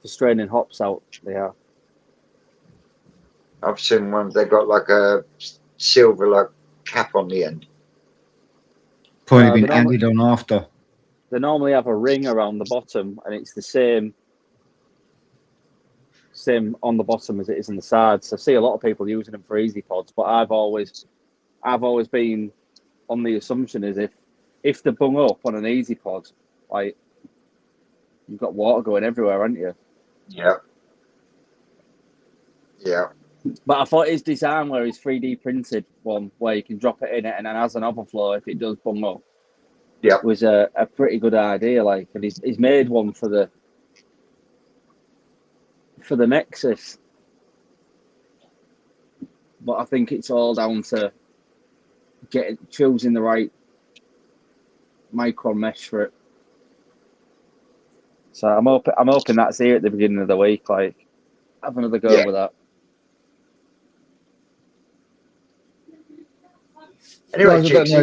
for straining hops out. They are. I've seen ones they've got like a silver like cap on the end. Probably been added on after. They normally have a ring around the bottom, and it's the same on the bottom as it is on the sides. I see a lot of people using them for easy pods, but I've always been on the assumption is if they're bung up on an easy pod, like you've got water going everywhere, haven't you? Yeah. Yeah. But I thought his design where he's 3D printed one where you can drop it in it and then has an overflow if it does bung up. Yeah. Was a pretty good idea. Like, and he's made one for the Nexus. But I think it's all down to choosing the right micron mesh for it. So I'm hoping that's here at the beginning of the week. Like, have another go with that. Anyway, Guys, I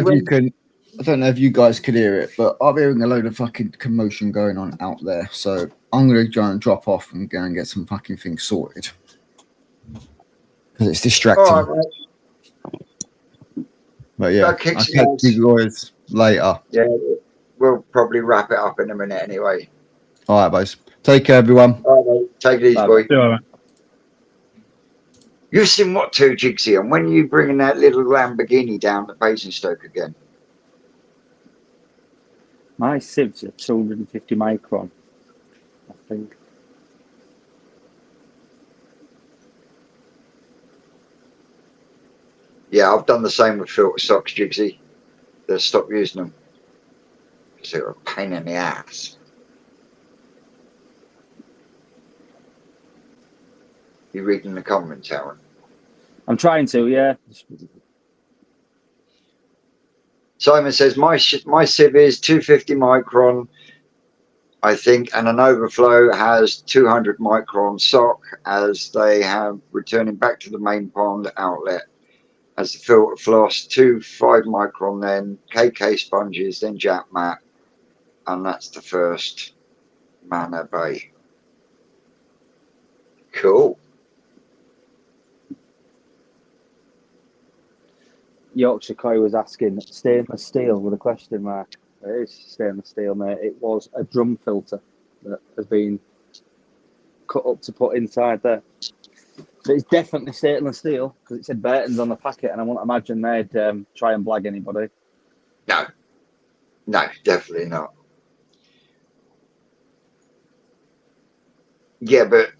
don't know if you guys could hear it, but I'm hearing a load of fucking commotion going on out there. So I'm going to try and drop off and go and get some fucking things sorted. Because it's distracting. All right, but yeah, I'll catch you guys later. Yeah, we'll probably wrap it up in a minute anyway. All right, boys. Take care, everyone. All right, mate. Take it easy, boy. Yeah. You've seen what too, Jigsy? And when are you bringing that little Lamborghini down to Basingstoke again? My sieves are 250 micron, I think. Yeah, I've done the same with filter socks, Jigsy. They'll stop using them because they're a pain in the ass. You reading the comments, Aaron? I'm trying to, yeah. Simon says my sieve is 250 micron, I think, and an overflow has 200 micron sock as they have returning back to the main pond outlet. As the filter floss, 5 micron, then KK sponges, then Jack mat, and that's the first Mana Bay. Cool. Yorkshire Koi was asking, stainless steel with a question mark. It is stainless steel, mate. It was a drum filter that has been cut up to put inside there. So it's definitely stainless steel because it said Burton's on the packet, and I won't imagine they'd try and blag anybody. No, definitely not. Yeah, but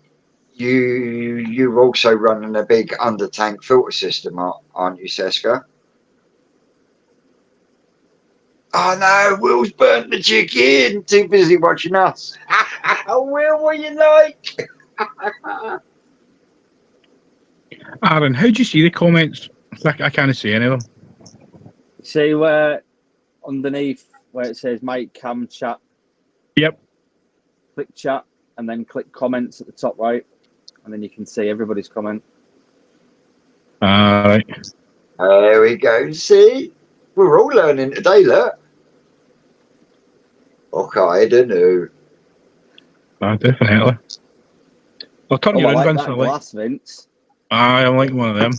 you're also running a big under tank filter system, aren't you, Seska? Oh no, Will's burnt the chicken. Too busy watching us. Will, what you like? Aaron, how do you see the comments? I can't see any of them. See where underneath where it says Mike Cam chat? Yep. Click chat and then click comments at the top right, and then you can see everybody's comment. All right. There we go. See, we're all learning today, look. Okay, I don't know. Definitely. I'll turn you I around, like Vince. that glass, Vince. I'm like one of them.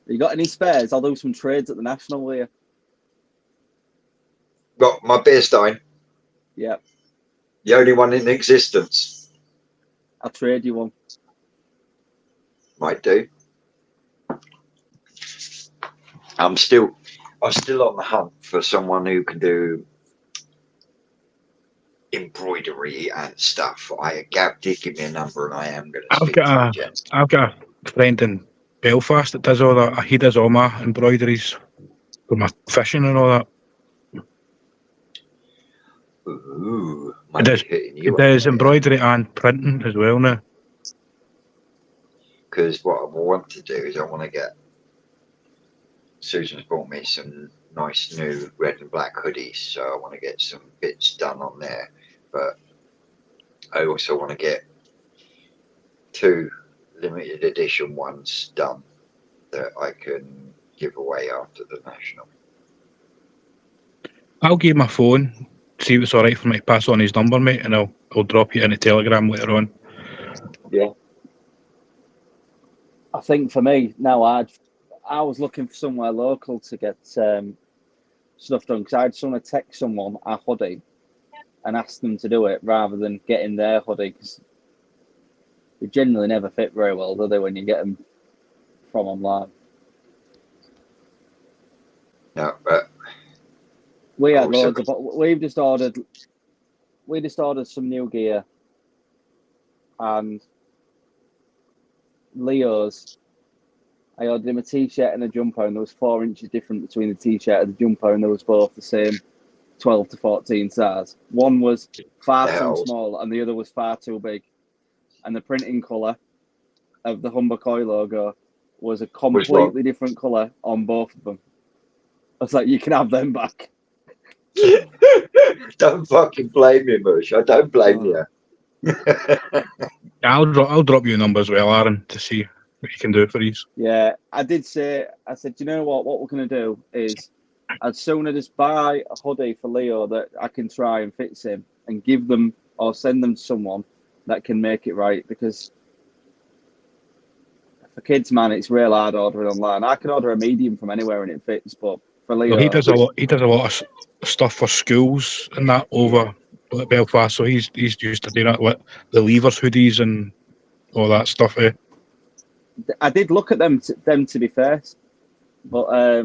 You got any spares? I'll do some trades at the National here. Got my beer stein. Yep. The only one in existence. I'll trade you one. Might do. I'm still on the hunt for someone who can do embroidery and stuff. Gab did give me a number, and I am going to speak to the gent. I've got a friend in Belfast that does all that. He does all my embroideries for my fishing and all that. Ooh, It does. It does embroidery and printing as well now. Because what I want to do is I want to get. Susan's bought me some nice new red and black hoodies, so I want to get some bits done on there. But I also want to get 2 limited edition ones done that I can give away after the national. I'll give my phone, see if it's alright for me to pass on his number, mate, and I'll drop you in a telegram later on. Yeah. I think for me now, I was looking for somewhere local to get stuff done, because I'd sooner text someone a hoodie and ask them to do it rather than getting their hoodie, because they generally never fit very well, do they, when you get them from online? No, but We had loads of. We just ordered some new gear, and Leo's. I ordered him a t-shirt and a jumper, and there was 4 inches different between the t-shirt and the jumper, and they was both the same 12 to 14 size. One was far too small, and the other was far too big. And the printing colour of the Humber Koi logo was a completely different colour on both of them. I was like, you can have them back. Don't fucking blame me, Mush. I don't blame you. I'll drop you a number as well, Aaron, to see what you can do for these. Yeah, I said, you know what we're going to do is, I'd sooner just buy a hoodie for Leo that I can try and fits him and give them or send them to someone that can make it right, because for kids, man, it's real hard ordering online. I can order a medium from anywhere and it fits, but for Leo... Well, he does a lot of stuff for schools and that over at Belfast, so he's used to doing that, like the Leavers hoodies and all that stuff. I did look at them to be fair, but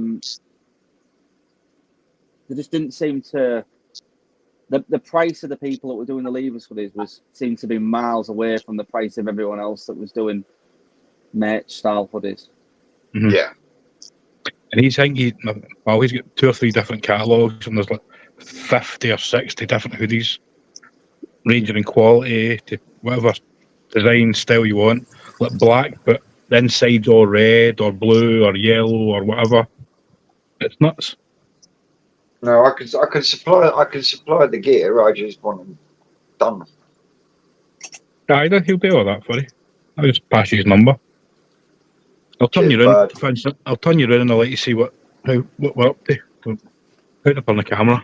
they just didn't seem to. The price of the people that were doing the Leavers for these seemed to be miles away from the price of everyone else that was doing merch style hoodies. Mm-hmm. Yeah. And he's got 2 or 3 different catalogues, and there's like 50 or 60 different hoodies, ranging in quality to whatever design style you want. Like black, but the inside's all red or blue or yellow or whatever. It's nuts. No, I can supply the gear. I just want them done. Aye, he'll do all that for you. I'll just pass you his number. I'll turn you around. I'll turn you around and I'll let you see what we're up to. Put it up on the camera.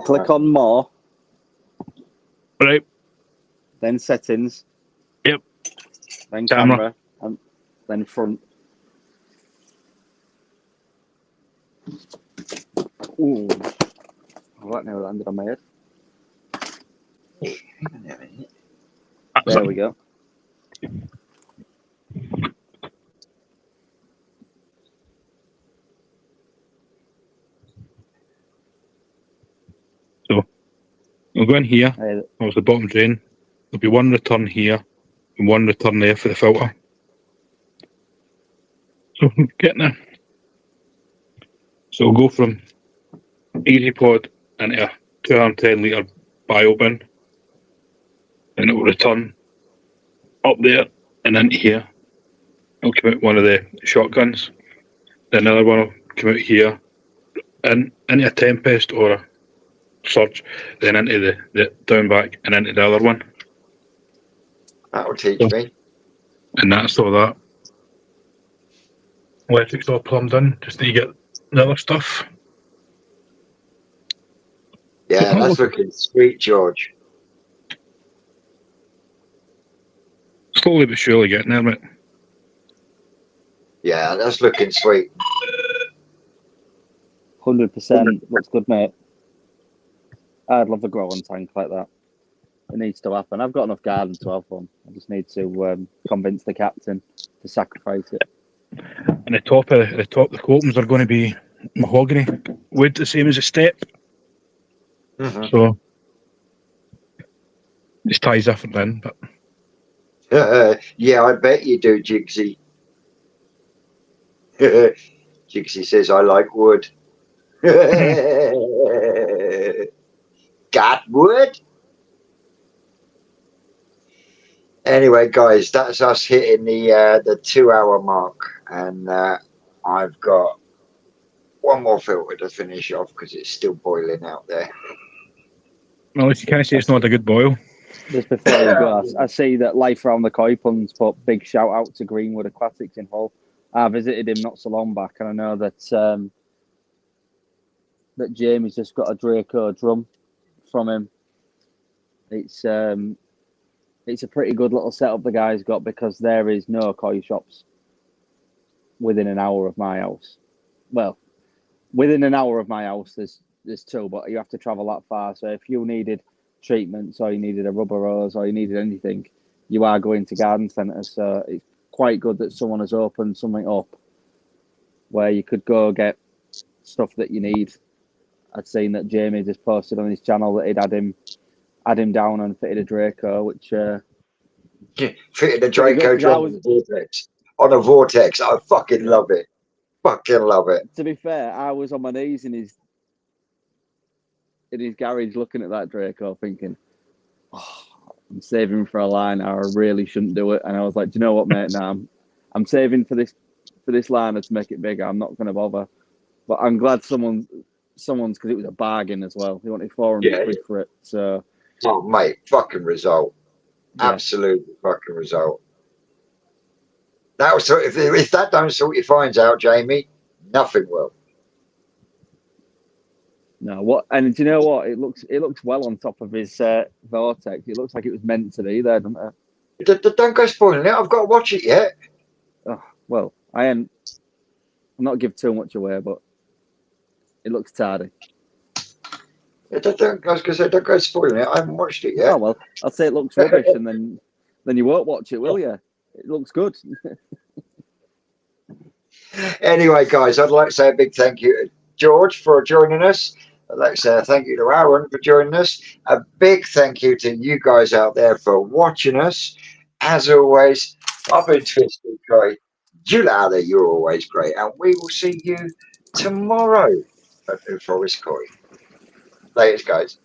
Click on more. Right. Then settings. Yep. Then camera. And then front. Ooh. Oh, that nearly landed on my head. There we go. So we'll go in here. That was the bottom drain. There'll be 1 return here and 1 return there for the filter. So getting there. So we'll go from Easy Pod into a 210 litre bio bin, and it will return up there and into here. It'll come out one of the shotguns. Then another one will come out here and into a Tempest or a Sludge, then into the down back and into the other one. That'll teach me. And that's all that. Electric's all plumbed in, just need to get the other stuff. Yeah, that's looking sweet, George. Slowly but surely getting there, mate. Yeah, that's looking sweet. 100%. Looks good, mate. I'd love a growing tank like that. It needs to happen. I've got enough garden to have one. I just need to convince the captain to sacrifice it. And the copings are going to be mahogany wood, the same as the step. Mm-hmm. So this ties different in, but yeah, I bet you do, Jigsy. Jigsy says I like wood. got wood. Anyway, guys, that's us hitting the 2 hour mark, and I've got one more filter to finish off because it's still boiling out there. Well, if you can't say it's not a good boil. Just before you go, I see that Life Around the Koi Pun's put big shout out to Greenwood Aquatics in Hull. I visited him not so long back, and I know that that Jamie's just got a Draco drum from him. It's a pretty good little setup the guy's got, because there is no koi shops within an hour of my house. Well, within an hour of my house, there's two, but you have to travel that far. So if you needed treatments, or you needed a rubber hose, or you needed anything, you are going to garden centres. So it's quite good that someone has opened something up where you could go get stuff that you need. I'd seen that Jamie just posted on his channel that he'd had him down and fitted a Draco, which fitted a Draco drum on a vortex. On a vortex, I fucking love it. Fucking love it. To be fair, I was on my knees in his garage looking at that Draco, thinking, oh, I'm saving for a liner. I really shouldn't do it. And I was like, do you know what, mate? No, I'm saving for this liner to make it bigger. I'm not going to bother. But I'm glad someone's, because it was a bargain as well. He wanted 400 quid for it. So, oh mate, fucking result. Yeah. Absolutely fucking result. That was, if that don't sort your fines out, Jamie, nothing will. No, what? And do you know what? It looks well on top of his vortex. It looks like it was meant to be there, doesn't it? Don't go spoiling it. I've got to watch it yet. Oh, well, I'm not give too much away, but it looks tardy. I was going to say, don't go spoiling it. I haven't watched it yet. Oh well, I'll say it looks rubbish, and then you won't watch it, will you? It looks good. Anyway, guys, I'd like to say a big thank you to George for joining us. I'd like to say a thank you to Aaron for joining us. A big thank you to you guys out there for watching us. As always, I've been Twisted Koi. Julada, you're always great. And we will see you tomorrow at New Forest Koi. Laters, guys.